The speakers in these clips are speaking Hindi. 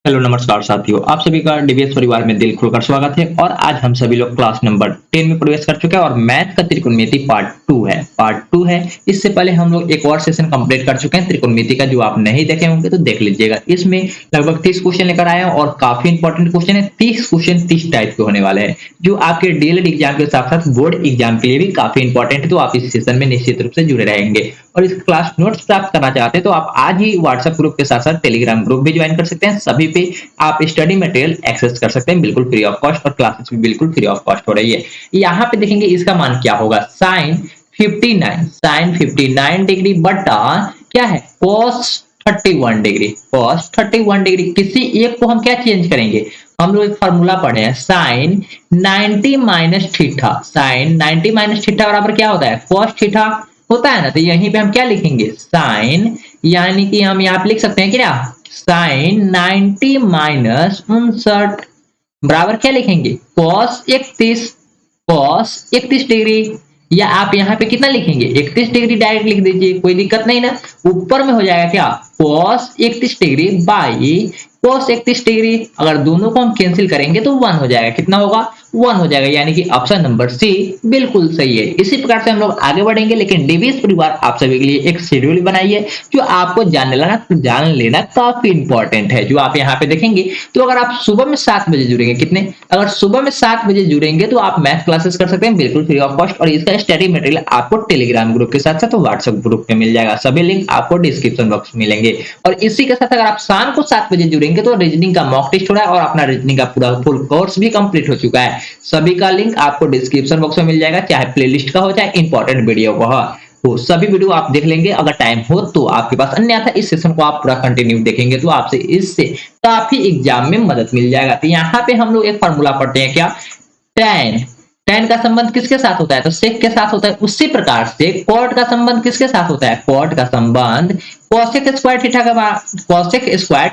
हेलो नमस्कार साथियों, आप सभी का डीवीएस परिवार में दिल खोलकर स्वागत है। और आज हम सभी लोग क्लास नंबर 10 में प्रवेश कर चुके हैं और मैथ का त्रिकोणमिति पार्ट 2 है। इससे पहले हम लोग एक और सेशन कंप्लीट कर चुके हैं त्रिकोणमिति का, जो आप नहीं देखे होंगे तो देख लीजिएगा। इसमें लगभग 30 क्वेश्चन लेकर आए हैं और काफी इंपॉर्टेंट क्वेश्चन है। 30 क्वेश्चन 30 टाइप के होने वाले हैं, जो आपके डीएलएड एग्जाम के साथ साथ बोर्ड एग्जाम के लिए भी काफी इंपॉर्टेंट है। तो आप इस सेशन में निश्चित रूप से जुड़े रहेंगे। और इस क्लास नोट्स प्राप्त करना चाहते हैं तो आप आज ही व्हाट्सएप ग्रुप के साथ साथ टेलीग्राम ग्रुप भी ज्वाइन कर सकते हैं। सभी पे आप स्टडी मटेरियल एक्सेस कर सकते हैं बिल्कुल फ्री ऑफ कॉस्ट, और क्लासेस भी बिल्कुल फ्री ऑफ कॉस्ट हो रही है। यहाँ पे देखेंगे इसका मान क्या होगा, साइन 59 डिग्री क्या है, cos 31 डिग्री। किसी एक को हम क्या चेंज करेंगे, हम लोग एक फार्मूला पढ़े हैं, sine 90 minus theta. Sine 90 minus theta बराबर क्या होता है, cos थीटा होता है ना। तो यहीं पे हम क्या लिखेंगे, साइन, यानी कि हम यहाँ पे लिख सकते हैं क्या, साइन 90 माइनस 59 बराबर क्या लिखेंगे, cos 31 डिग्री। या आप यहाँ पे कितना लिखेंगे, 31 डिग्री डायरेक्ट लिख दीजिए, कोई दिक्कत नहीं ना। ऊपर में हो जाएगा क्या, cos 31 degree by cos 31 degree. अगर दोनों को हम कैंसिल करेंगे तो 1 हो जाएगा। कितना होगा, 1 हो जाएगा, यानी कि ऑप्शन नंबर सी बिल्कुल सही है। इसी प्रकार से हम लोग आगे बढ़ेंगे, लेकिन डीवीएस परिवार आप सभी के लिए एक शेड्यूल बनाई है जो आपको जान लेना काफी इंपॉर्टेंट है, जो आप यहाँ पे देखेंगे। तो अगर आप सुबह में 7 बजे जुड़ेंगे, कितने, अगर सुबह में 7 बजे जुड़ेंगे तो आप मैथ क्लासेस कर सकते हैं बिल्कुल फ्री ऑफ कॉस्ट। और इसका स्टडी मटेरियल आपको टेलीग्राम ग्रुप के साथ साथ व्हाट्सएप ग्रुप में मिल जाएगा। सभी लिंक आपको डिस्क्रिप्शन बॉक्स में मिलेंगे। और इसी के साथ अगर आप शाम को 7 बजे जुड़ेंगे तो रीजनिंग का मॉक टेस्ट हो रहा है और अपना रीजनिंग का पूरा फुल कोर्स भी कंप्लीट हो चुका है। सभी का लिंक आपको डिस्क्रिप्शन बॉक्स में मिल जाएगा, चाहे प्लेलिस्ट का हो चाहे इंपॉर्टेंट वीडियो का हो। वो सभी वीडियो आप देख लेंगे अगर टाइम हो तो आपके पास, अन्यथा इस सेशन को आप पूरा कंटिन्यू देखेंगे तो आपसे इससे काफी एग्जाम में मदद मिल जाएगा। तो यहाँ पे हम लोग एक फॉर्मूला पढ़ते हैं क्या, tan का संबंध किसके साथ होता है, तो sec के साथ होता है। उसी प्रकार से cot का संबंध किसके साथ होता है, cot का संबंध cosec स्क्वायर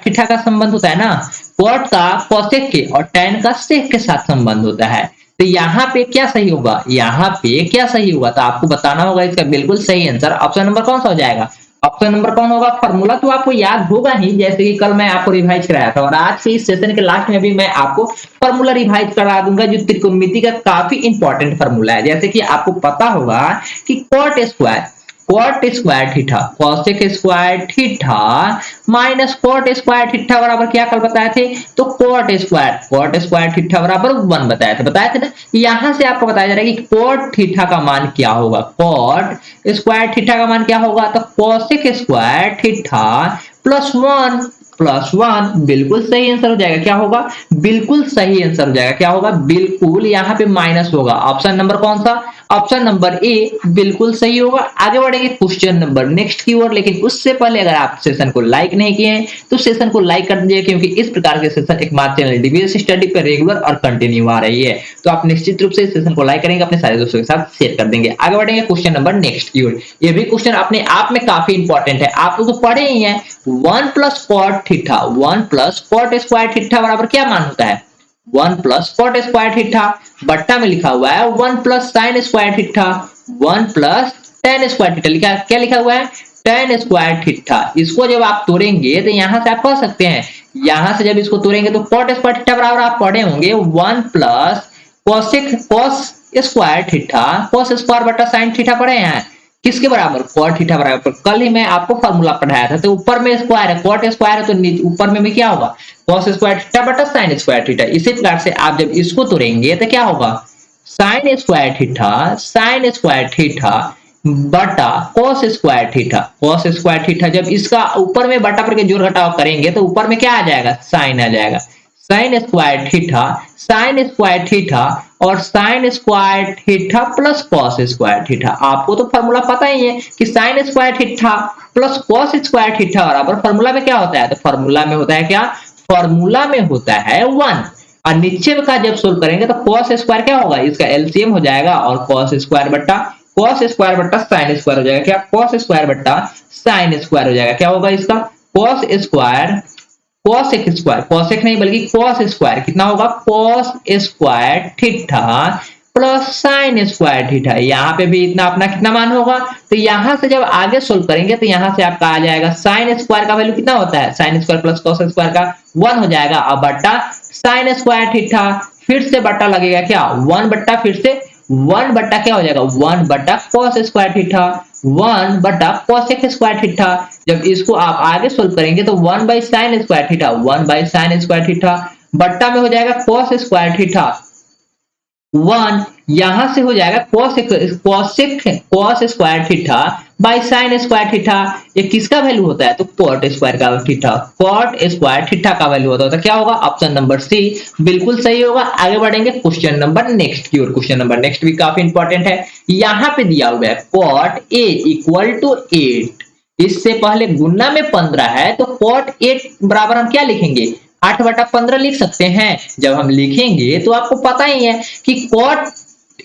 थीटा का संबंध होता है ना। cot का cosec के और tan का sec के साथ संबंध होता है। तो यहाँ पे क्या सही होगा, यहाँ पे क्या सही होगा, तो आपको बताना होगा इसका बिल्कुल सही आंसर। ऑप्शन नंबर कौन सा हो जाएगा, ऑप्शन नंबर कौन होगा। फॉर्मूला तो आपको याद होगा ही, जैसे कि कल मैं आपको रिवाइज कराया था, और आज के इस सेशन के लास्ट में भी मैं आपको फॉर्मूला रिवाइज करा दूंगा, जो त्रिकोणमिति का काफी इंपॉर्टेंट फॉर्मूला है। जैसे कि आपको पता होगा कि cot square theta cosec square theta minus cot square theta बराबर क्या कल बताए थे, तो cot स्क्वायर थीटा बराबर 1 बताए थे ना। यहाँ से आपको बताया जा रहा है कि cot थीटा का मान क्या होगा, cot स्क्वायर थीटा का मान क्या होगा, तो cosec स्क्वायर थीटा प्लस 1 बिल्कुल सही आंसर हो जाएगा। क्या होगा, बिल्कुल सही आंसर हो जाएगा। क्या होगा, बिल्कुल यहाँ पे माइनस होगा। ऑप्शन नंबर कौन सा, ऑप्शन नंबर ए बिल्कुल सही होगा। आगे बढ़ेंगे क्वेश्चन नंबर नेक्स्ट की ओर, लेकिन उससे पहले अगर आप सेशन को लाइक नहीं किए हैं तो सेशन को लाइक कर दीजिए, क्योंकि इस प्रकार के सेशन एकमात्र चैनल डीवीएस स्टडी पर रेगुलर और कंटिन्यू आ रही है। तो आप निश्चित रूप से इस सेशन को लाइक करेंगे, अपने सारे दोस्तों के साथ शेयर कर देंगे। आगे बढ़ेंगे क्वेश्चन नंबर नेक्स्ट की ओर। ये भी क्वेश्चन अपने आप में काफी इंपॉर्टेंट है, आप लोग तो पढ़े ही हैं। 1 प्लस cot स्क्वायर थीटा बराबर क्या मान होता है, 1 प्लस cot स्क्वायर थीटा, बट्टा में लिखा हुआ है 1 plus sign square theta, 1 plus tan square theta. लिखा क्या लिखा हुआ है, tan स्क्वायर थीटा। इसको जब आप तोड़ेंगे तो यहां से आप कह सकते हैं, यहां से जब इसको तोड़ेंगे तो cot स्क्वायर थीटा बराबर आप पढ़े होंगे 1 plus cos square theta, cos square बटा sin थीटा पढ़े हैं, किसके बराबर, cot थीटा बराबर। कल ही मैं आपको फार्मूला पढ़ाया था। तो ऊपर में स्क्वायर है, cot स्क्वायर है, तो ऊपर में भी क्या होगा, cos स्क्वायर थीटा बटा sin स्क्वायर थीटा। इसी प्रकार से आप जब इसको तोड़ेंगे तो क्या होगा, sin स्क्वायर थीटा बटा cos स्क्वायर थीटा। जब इसका ऊपर में बटा पर के जोड़ घटाव करेंगे तो ऊपर में क्या आ जाएगा, sin आ जाएगा। sin स्क्वायर थीटा और sin square theta plus cos square theta. आपको तो फॉर्मूला पता ही है कि sin square theta plus cos square theta बराबर फॉर्मूला में क्या होता है, तो फॉर्मूला में होता है क्या, फॉर्मूला में होता है 1। और नीचे का जब सोल्व करेंगे तो cos स्क्वायर क्या होगा, इसका एलसीएम हो जाएगा और cos स्क्वायर बट्टा sin स्क्वायर हो जाएगा। क्या, cos स्क्वायर बट्टा sin स्क्वायर हो जाएगा। क्या होगा इसका, cosec नहीं बल्कि cos स्क्वायर कितना होगा, cos square theta plus sign square theta. यहाँ पे भी इतना अपना कितना मान होगा, तो यहाँ से जब आगे सोल्व करेंगे तो यहाँ से आपका आ जाएगा साइन स्क्वायर का वैल्यू कितना होता है, sine square plus cos square का 1 हो जाएगा। अब बट्टा साइन स्क्वायर थीटा, फिर से बट्टा लगेगा क्या 1 बट्टा, फिर से 1 बट्टा क्या हो जाएगा 1 बट्टा कॉस स्क्वायर थीटा, 1 बट्टा कॉसेक स्क्वायर थीटा। जब इसको आप आगे सोल्व करेंगे तो 1 by sine square theta, 1 by sine square theta बट्टा में हो जाएगा कॉस स्क्वायर थीटा 1, यहां से हो जाएगा cos square theta by sine square theta. ये किसका वैल्यू होता है, तो कॉट स्क्वायर का थीटा, कॉट स्क्वायर थीटा का वैल्यू होता है। तो क्या होगा, ऑप्शन नंबर सी बिल्कुल सही होगा। आगे बढ़ेंगे क्वेश्चन नंबर नेक्स्ट की ओर। क्वेश्चन नंबर नेक्स्ट भी काफी इंपॉर्टेंट है। यहाँ पे दिया हुआ है कॉट ए इक्वल टू 8, इससे पहले गुना में 15 है, तो कॉट 8 बराबर हम क्या लिखेंगे 8 बटा 15 लिख सकते हैं। जब हम लिखेंगे तो आपको पता ही है कि कॉट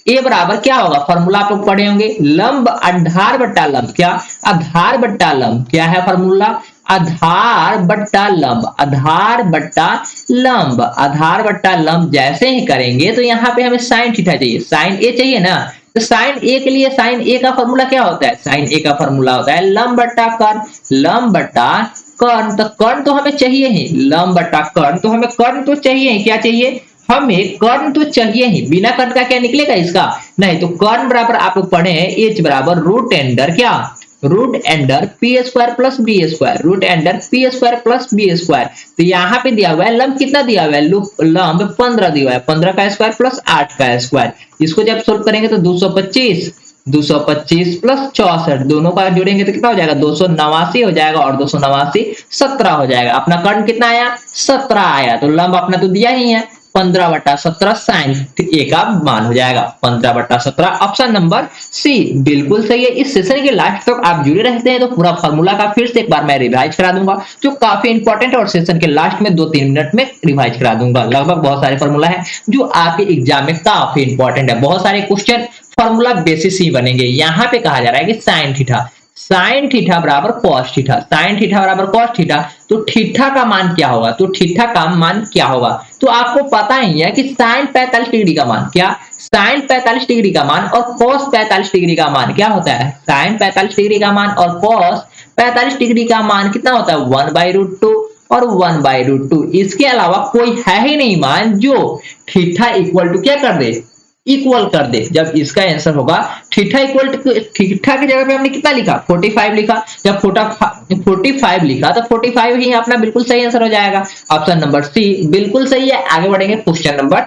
ए बराबर क्या होगा, फॉर्मूला आप लोग पढ़े होंगे, लंब आधार बट्टा लंब, क्या आधार बट्टा लंब, क्या है फॉर्मूला आधार बट्टा लंब, आधार बट्टा लंब, आधार बट्टा लंब। जैसे ही करेंगे तो यहाँ पे हमें साइन थीटा चाहिए, साइन ए चाहिए ना, तो साइन ए के लिए साइन ए का फॉर्मूला क्या होता है, साइन ए का फॉर्मूला होता है लंब बट्टा कर्ण, लंब बट्टा कर्ण। तो कर्ण तो हमें चाहिए ही, लंब बट्टा कर्ण, तो हमें कर्ण तो चाहिए ही, क्या चाहिए हमें कर्ण तो चाहिए ही, बिना कर्ण का क्या निकलेगा इसका नहीं। तो कर्ण बराबर आप लोग पढ़े हैं एच बराबर रूट एंडर क्या, root under P square plus B square, root under P square plus B square. तो यहाँ पे दिया हुआ है लंब कितना दिया हुआ है, लंब 15 दिया हुआ है, 15 का स्क्वायर प्लस 8 का स्क्वायर। इसको जब सोल्व करेंगे तो 225 प्लस 64 दोनों का जोड़ेंगे तो कितना हो जाएगा 289 हो जाएगा, और 289 17 हो जाएगा। अपना कर्ण कितना आया 17 आया, तो लंब अपना तो दिया ही है 15 बटा 17 साइन ए का मान हो जाएगा 15 बटा 17। ऑप्शन नंबर सी बिल्कुल सही है। इस सेशन के लास्ट तक आप जुड़े रहते हैं तो पूरा फॉर्मूला का फिर से एक बार मैं रिवाइज करा दूंगा, जो काफी इंपॉर्टेंट है, और सेशन के लास्ट में 2-3 मिनट में रिवाइज करा दूंगा। लगभग बहुत सारे फॉर्मूला है जो आपके एग्जाम में काफी इंपॉर्टेंट है, बहुत सारे क्वेश्चन फॉर्मूला बेसिस ही बनेंगे। यहाँ पे कहा जा रहा है कि साइन थीटा, साइन थीटा बराबर कॉस थीटा, साइन थीटा बराबर कॉस थीटा, तो थीटा का मान क्या होगा, तो थीटा का मान क्या होगा, तो आपको पता ही है कि साइन 45 डिग्री का मान, क्या साइन 45 डिग्री का मान और कॉस 45 डिग्री का मान क्या होता है, साइन 45 डिग्री का मान और कॉस 45 डिग्री का मान कितना होता है 1/√2 और 1/√2। इसके अलावा कोई है ही नहीं मान जो थीटा इक्वल टू क्या कर दे, इक्वल कर दे। जब इसका आंसर होगा थीटा इक्वल टू, थीटा की जगह पे हमने कितना लिखा 45 लिखा, जब 45 लिखा तो 45 ही अपना बिल्कुल सही आंसर हो जाएगा। ऑप्शन नंबर सी बिल्कुल सही है। आगे बढ़ेंगे क्वेश्चन नंबर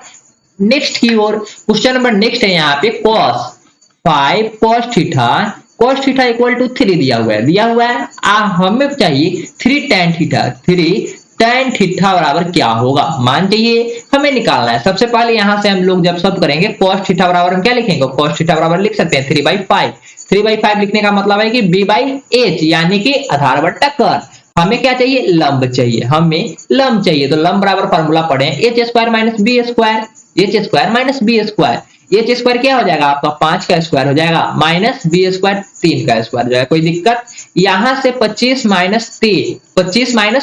नेक्स्ट की ओर। क्वेश्चन नंबर नेक्स्ट है यहाँ पे cos 5 cos theta equal to 3 दिया हुआ है हमें चाहिए 3 tan थीटा, 3 tan थीटा बराबर क्या होगा, मान चाहिए हमें निकालना है। सबसे पहले यहां से हम लोग जब सब करेंगे cos थीटा बराबर हम क्या लिखेंगे, cos थीटा बराबर लिख सकते हैं 3/5। 3/5 लिखने का मतलब है कि b/h यानी कि आधार बट्टा कर्ण। हमें क्या चाहिए, लंब चाहिए, हमें लंब चाहिए। तो लंब बराबर फॉर्मूला पढ़े h square minus B square, h square minus B square, H square क्या हो जाएगा आपका 5 का स्क्वायर हो जाएगा, माइनस बी स्क्वायर 3 का स्क्वायर हो जाएगा। कोई दिक्कत, यहां से 25 माइनस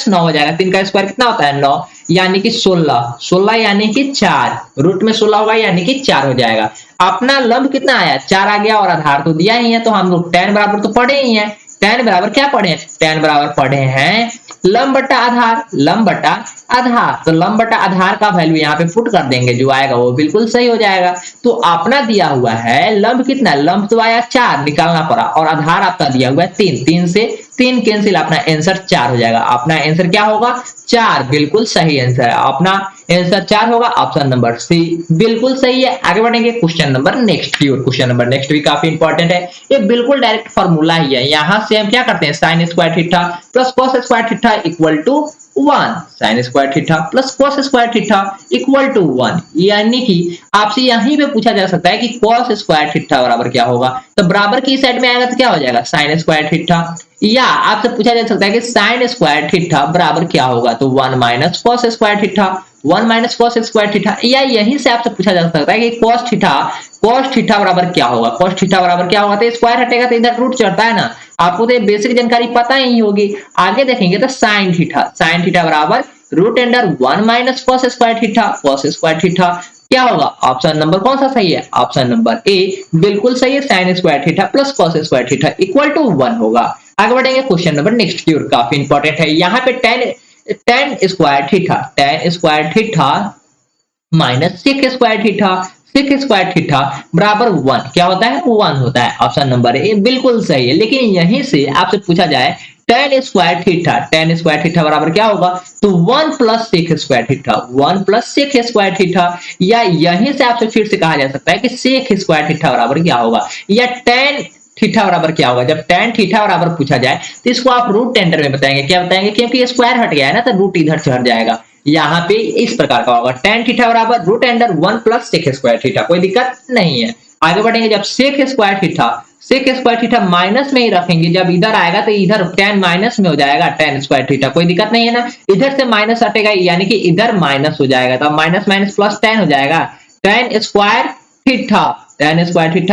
9 हो जाएगा, 3 का स्क्वायर कितना होता है 9 यानी कि 16 यानी कि 4, रूट में 16 होगा यानी कि 4 हो जाएगा। अपना लंब कितना आया 4 आ गया, और आधार तो दिया ही है, तो हम लोग tan बराबर तो पढ़े ही है, tan बराबर क्या पढ़े हैं, tan बराबर पढ़े हैं लंब बट्टा आधार, लंब बट्टा आधार। तो लंब बट्टा आधार का वैल्यू यहाँ पे पुट कर देंगे, जो आएगा वो बिल्कुल सही हो जाएगा। तो अपना दिया हुआ है लंब कितना, लंब तो आया 4 निकालना पड़ा, और आधार आपका दिया हुआ है 3, 3 से 3 कैंसिल, अपना आंसर 4 हो जाएगा। अपना आंसर क्या होगा 4, बिल्कुल सही आंसर है, अपना आंसर 4 होगा। ऑप्शन नंबर सी बिल्कुल सही है। आगे बढ़ेंगे क्वेश्चन नंबर नेक्स्ट की ओर। क्वेश्चन नंबर नेक्स्ट भी काफी इंपॉर्टेंट है, ये बिल्कुल डायरेक्ट फॉर्मूला ही है। यहाँ से हम क्या करते हैं sine square theta plus cos square theta equal to 1, sine square theta plus cos square theta equal to 1, यानी कि आपसे यहीं पे पूछा जा सकता है कि कॉस स्क्वायर थीटा बराबर क्या होगा, तो बराबर की साइड में आएगा तो क्या हो जाएगा साइन स्क्वायर थीटा, या आपसे पूछा जा सकता है कि साइन स्क्वायर थीटा बराबर क्या होगा, तो 1 minus cos square theta, 1 minus cos square theta, या यहीं से आपसे पूछा जा सकता है कि कॉस थीटा बराबर क्या होगा, कॉस थीटा बराबर क्या होगा, तो स्क्वायर हटेगा तो इधर रूट चढ़ता है ना, आपको तो बेसिक जानकारी पता ही होगी। आगे देखेंगे तो साइन थीटा बराबर root under 1 minus cos square theta क्या होगा? ऑप्शन नंबर कौन सा सही है? ऑप्शन नंबर ए बिल्कुल सही है, sin square theta plus cos square theta equal to 1 होगा। आगे बढ़ेंगे क्वेश्चन नंबर नेक्स्ट की ओर, काफी इंपॉर्टेंट है। यहाँ पे tan square theta minus sec square theta बराबर 1 क्या होता है? 1 होता है। ऑप्शन नंबर ए बिल्कुल सही है। लेकिन यहीं से आपसे पूछा जाए tan स्क्वायर थीटा बराबर क्या होगा? तो 1 plus sec square theta, 1 plus sec square theta, या यहीं से आपसे फिर से कहा जा सकता है कि सेक स्क्वायर थीटा बराबर क्या होगा, या tan थीटा बराबर क्या होगा। जब tan थीटा बराबर पूछा जाए तो इसको आप रूट टेंडर में बताएंगे। क्या बताएंगे? क्योंकि स्क्वायर हट गया है ना, तो रूट इधर से हट जाएगा। यहाँ पे इस प्रकार का होगा, tan थीटा बराबर root under 1 plus sec square theta, कोई दिक्कत नहीं है। आगे बढ़ेंगे, जब सेक स्क्वायर थीटा माइनस में ही रखेंगे, जब इधर आएगा तो इधर tan माइनस में हो जाएगा tan स्क्वायर थीटा, कोई दिक्कत नहीं है ना। इधर से माइनस हटेगा यानी कि इधर माइनस हो जाएगा, तो माइनस माइनस प्लस tan हो जाएगा, tan स्क्वायर थीटा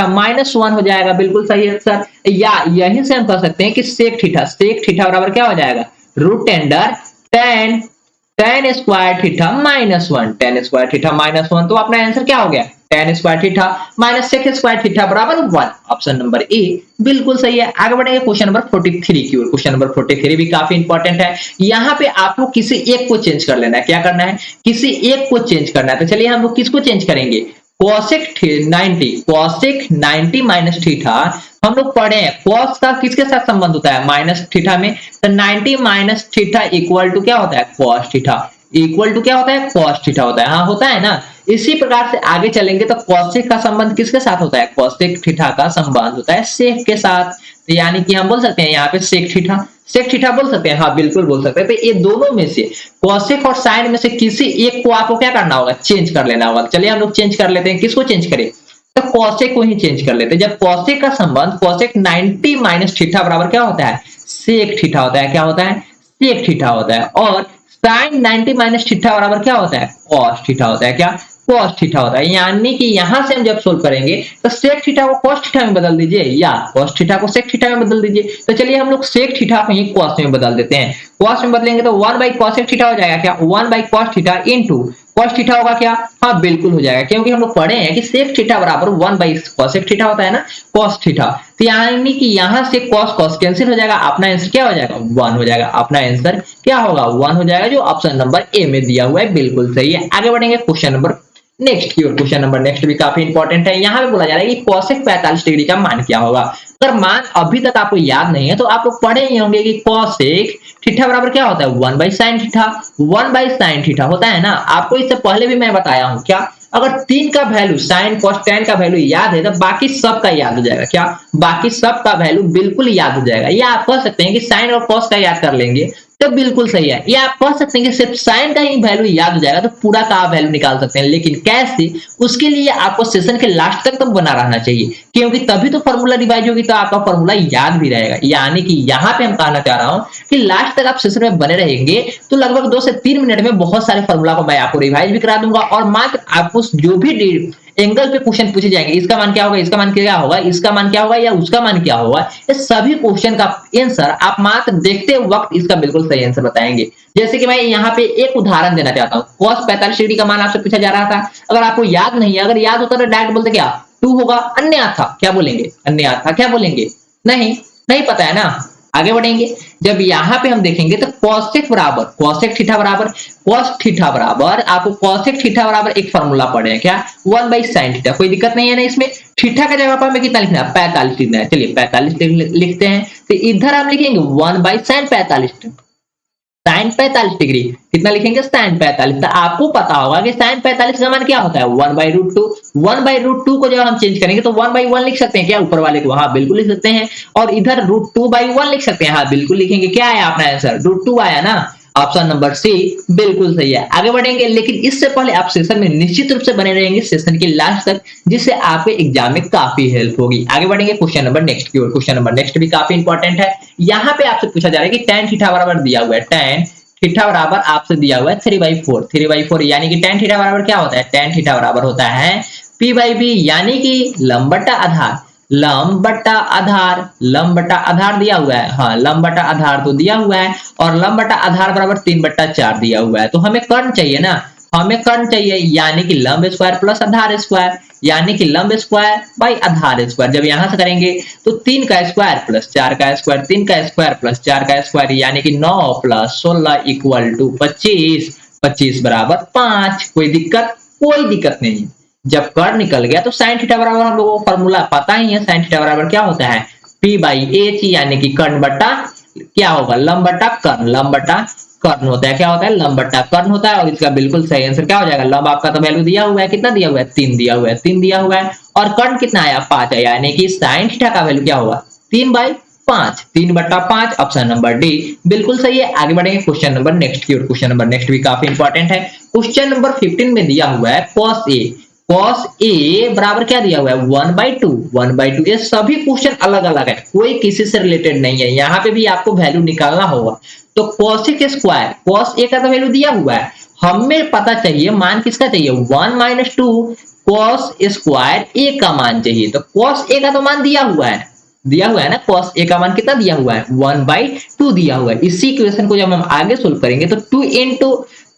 माइनस 1 हो जाएगा। बिल्कुल सही है सर। या यहीं से हम कह सकते हैं कि सेक थीटा बराबर क्या हो जाएगा? Root under tan square theta minus 1, tan square theta minus 1, तो अपना आंसर क्या हो गया? tan square theta minus sec square theta बराबर 1। ऑप्शन नंबर ए बिल्कुल सही है। आगे बढ़ेंगे क्वेश्चन नंबर 43 की ओर। क्वेश्चन नंबर 43 भी काफी इंपॉर्टेंट है। यहाँ पे आपको किसी एक को चेंज कर लेना है। क्या करना है? किसी एक को चेंज करना है। तो चलिए हम लोग किसको चेंज करेंगे? cosec 90 माइनस थीटा हम लोग पढ़े हैं, cos का किसके साथ संबंध होता है? माइनस थीटा में। तो 90 माइनस थीटा इक्वल टू क्या होता है? cos theta. इक्वल टू क्या होता है? cos थीटा होता है। हाँ होता है ना। इसी प्रकार से आगे चलेंगे तो cosec का संबंध किसके साथ होता है? cosec थीटा का संबंध होता है sec के साथ। तो यानी कि हम बोल सकते हैं यहाँ पे सेक थीटा बोल सकते हैं। हाँ बिल्कुल बोल सकते हैं। तो ये दोनों में से cosec और sin में से किसी एक को आपको क्या करना होगा? चेंज कर लेना होगा। चलिए हम लोग चेंज कर लेते हैं। किसको चेंज करें? तो cosec को ही चेंज कर लेते हैं। जब cosec का संबंध cosec 90 माइनस थीटा बराबर क्या होता है? सेक थीटा होता है। क्या होता है? सेक थीटा होता है। और sin 90 माइनस थीटा बराबर क्या होता है? cos थीटा होता है। क्या? cos थीटा होता है। यानी कि यहां से हम जब सोल्व करेंगे तो sec थीटा को cos थीटा में बदल दीजिए, या cos थीटा को sec थीटा में बदल दीजिए। तो चलिए हम लोग sec थीटा को ही cos में बदल देते हैं। cos में बदलेंगे तो 1 बाई cosec थीटा हो जाएगा। क्या? 1 by cos theta into cos theta होगा। क्या? हाँ बिल्कुल हो जाएगा, क्योंकि हम लोग पढ़े हैं कि sec थीटा बराबर 1 बाई cosec थीटा होता है ना, cos थीटा। तो यानी कि यहां से cos कैंसिल हो जाएगा, अपना आंसर क्या हो जाएगा? 1 हो जाएगा। अपना आंसर क्या होगा? 1 हो जाएगा, जो ऑप्शन नंबर ए में दिया हुआ है। बिल्कुल सही है। आगे बढ़ेंगे क्वेश्चन नंबर नेक्स्ट की ओर। क्वेश्चन नंबर नेक्स्ट भी काफी इंपॉर्टेंट है। यहाँ पे बोला जा रहा है कि cosec 45 डिग्री का मान क्या होगा। अगर मान अभी तक आपको याद नहीं है तो आप लोग पढ़े ही होंगे कि cosec थीटा बराबर क्या होता है? 1 by sin theta. 1 by sin theta होता है ना। आपको इससे पहले भी मैं बताया हूं। क्या? अगर 3 का वैल्यू sin cos tan का वैल्यू याद है तो बाकी सब का याद हो जाएगा। क्या? बाकी सब का वैल्यू बिल्कुल याद हो जाएगा। या आप कह सकते हैं कि sin और cos का याद कर लेंगे तो बिल्कुल सही है। या आप कह सकते हैं कि सिर्फ sin का ही वैल्यू याद हो जाएगा तो पूरा का वैल्यू निकाल सकते हैं। लेकिन कैसे? उसके लिए आपको सेशन के लास्ट तक तो बना रहना चाहिए, क्योंकि तभी तो फॉर्मूला रिवाइज होगी, तो आपका फॉर्मूला याद भी रहेगा। यानी कि यहाँ पे हम कहना चाह रहा हूँ कि लास्ट तक आप सेशन में बने रहेंगे तो लगभग 2 से 3 मिनट में बहुत सारे फॉर्मूला को मैं आपको रिवाइज भी करा दूंगा, और मात्र आपको जो भी एंगल पे क्वेश्चन पूछे जाएंगे, इसका मान क्या होगा, इसका मान क्या होगा, इसका मान क्या होगा, या उसका मान क्या होगा, ये सभी क्वेश्चन का आंसर आप मात्र देखते वक्त इसका बिल्कुल सही आंसर बताएंगे। जैसे कि मैं यहाँ पे एक उदाहरण देना चाहता हूँ। cos 45 डिग्री का मान आपसे पूछा जा रहा था। अगर आपको याद नहीं है, अगर याद होता तो डायरेक्ट बोलते क्या? 2 होगा। अन्यथा क्या बोलेंगे? अन्यथा क्या बोलेंगे? नहीं नहीं पता है ना। आगे बढ़ेंगे, जब यहाँ पे हम देखेंगे तो cosec थीटा बराबर आपको cosec थीटा बराबर एक फॉर्मूला पढ़े हैं। क्या? 1 बाई sin थीटा। कोई दिक्कत नहीं है ना इसमें। थीटा का जगह पर हमें कितना लिखना है? 45 लिखना है। चलिए 45 लिखते हैं। तो इधर हम लिखेंगे 1 बाई sin 45 डिग्री। कितना लिखेंगे? sin 45। तो आपको पता होगा कि sin 45 का मान क्या होता है? 1 बाई रूट 2। 1 बाई रूट 2 को जब हम चेंज करेंगे तो 1 बाई 1 लिख सकते हैं। क्या? ऊपर वाले को। हाँ बिल्कुल लिख सकते हैं। और इधर रूट 2 बाई 1 लिख सकते हैं। हाँ बिल्कुल लिखेंगे। क्या आया अपना आंसर? रूट 2 आया ना। ऑप्शन नंबर सी बिल्कुल सही है। आगे बढ़ेंगे, लेकिन इससे पहले आप सेशन में निश्चित रूप से बने रहेंगे सेशन के लास्ट तक, जिससे आपके एग्जाम में काफी हेल्प होगी। आगे बढ़ेंगे क्वेश्चन नंबर नेक्स्ट की ओर। क्वेश्चन नंबर नेक्स्ट भी काफी इंपॉर्टेंट है। यहाँ पे आपसे पूछा जा रहा है कि tan थीटा बराबर दिया हुआ है। tan थीटा बराबर आपसे दिया हुआ है 3/4। यानी कि tan थीटा बराबर क्या होता है? tan थीटा बराबर होता है p/b, यानी कि लंब बटा आधार दिया हुआ है। हाँ लंब बटा आधार तो दिया हुआ है, और लंब बटा आधार बराबर 3/4 दिया हुआ है। तो हमें कर्ण चाहिए ना, हमें कर्ण चाहिए, यानी कि लंब स्क्वायर प्लस आधार स्क्वायर, यानी कि लंब स्क्वायर बाई आधार स्क्वायर। जब यहां से करेंगे तो 3 का स्क्वायर प्लस 4 का स्क्वायर, 3 का स्क्वायर प्लस 4 का स्क्वायर, यानी कि 9 प्लस 16 इक्वल टू 25, 25 बराबर 5। कोई दिक्कत? कोई दिक्कत नहीं। जब कर्ण निकल गया तो साइन थीटा बराबर हम लोगों को फॉर्मूला पता ही है, साइन थीटा बराबर क्या होता है, पी बाई एच, यानी कि कर्ण बट्टा क्या होगा, लंब बट्टा कर्ण, लंब बट्टा कर्ण होता है, क्या होता है, लंब बट्टा कर्ण होता है। और इसका बिल्कुल सही आंसर क्या हो जाएगा, लंब आपका तो वैल्यू दिया हुआ है, कितना दिया हुआ है, 3 दिया हुआ है, 3 दिया हुआ है, और कर्ण कितना आया, 5 है, यानी कि साइन थीटा का वैल्यू क्या होगा, 3/5, 3/5, ऑप्शन नंबर डी बिल्कुल सही है। आगे बढ़ेंगे क्वेश्चन नंबर नेक्स्ट की ओर। क्वेश्चन नंबर नेक्स्ट भी काफी इंपॉर्टेंट है। क्वेश्चन नंबर 15 में दिया हुआ है cos a, cos a बराबर क्या दिया हुआ है, 1/2, 1/2। ये सभी क्वेश्चन अलग अलग है, कोई किसी से रिलेटेड नहीं है, यहाँ पे भी आपको वैल्यू निकालना होगा। तो cosec स्क्वायर, cos a का तो वैल्यू दिया हुआ है, हमें पता चाहिए मान किसका चाहिए, 1 - 2 cos स्क्वायर a का मान चाहिए। तो cos a का तो मान दिया हुआ है, दिया हुआ है ना, cos a का मान कितना दिया हुआ है, 1/2 दिया हुआ है। इसी इक्वेशन को जब हम आगे सोल्व करेंगे तो 2 into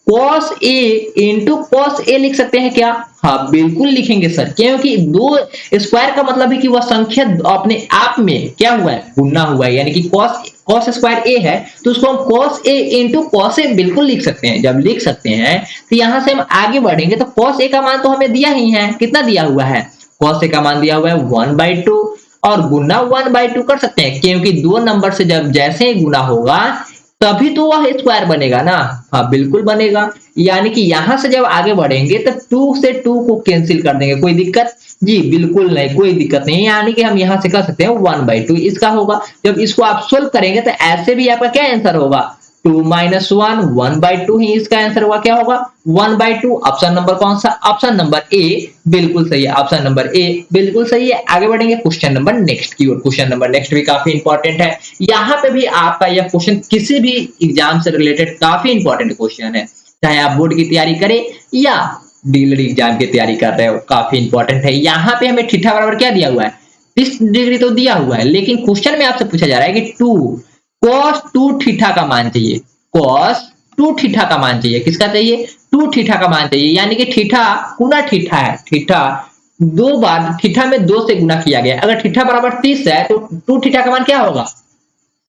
cos a into cos a लिख सकते हैं क्या, हाँ बिल्कुल लिखेंगे सर, क्योंकि दो स्क्वायर का मतलब है कि वह संख्या अपने आप में क्या हुआ है, गुना हुआ है, यानी कि cos स्क्वायर a है तो उसको हम cos a into cos a बिल्कुल लिख सकते हैं। जब लिख सकते हैं तो यहां से हम आगे बढ़ेंगे तो cos a का मान तो हमें दिया ही है, कितना दिया हुआ है, cos a का मान दिया हुआ है 1/2, और गुना 1/2 कर सकते हैं, क्योंकि दो नंबर से जब जैसे ही गुना होगा तभी तो वह स्क्वायर बनेगा ना, हाँ बिल्कुल बनेगा। यानी कि यहां से जब आगे बढ़ेंगे तो 2 से 2 को कैंसिल कर देंगे, कोई दिक्कत, जी बिल्कुल नहीं, कोई दिक्कत नहीं। यानी कि हम यहां से कर सकते हैं 1/2 इसका होगा। जब इसको आप सोल्व करेंगे तो ऐसे भी आपका क्या आंसर होगा, 2 - 1, 1/2 ही इसका आंसर होगा, क्या होगा, 1/2। ऑप्शन नंबर कौन सा, ऑप्शन नंबर ए बिल्कुल सही है, ऑप्शन नंबर ए बिल्कुल सही है। आगे बढ़ेंगे क्वेश्चन नंबर नेक्स्ट की ओर। क्वेश्चन नंबर नेक्स्ट भी काफी इंपॉर्टेंट है। यहाँ पे भी आपका यह क्वेश्चन किसी भी एग्जाम से रिलेटेड काफी इंपॉर्टेंट क्वेश्चन है, चाहे आप बोर्ड की तैयारी करें या डीएलएड एग्जाम की तैयारी कर रहे हो, काफी इंपॉर्टेंट है। यहाँ पे हमें थीटा बराबर क्या दिया हुआ है, 30 डिग्री तो दिया हुआ है, लेकिन क्वेश्चन में आपसे पूछा जा रहा है कि 2 cos 2 थीटा का मान चाहिए, cos 2 थीटा का मान चाहिए, किसका चाहिए, 2 थीटा का मान चाहिए, यानी कि थीटा गुना थीटा है, थीटा दो बार थीटा में 2 से गुना किया गया। अगर थीटा बराबर 30 है तो 2 थीटा का मान क्या होगा,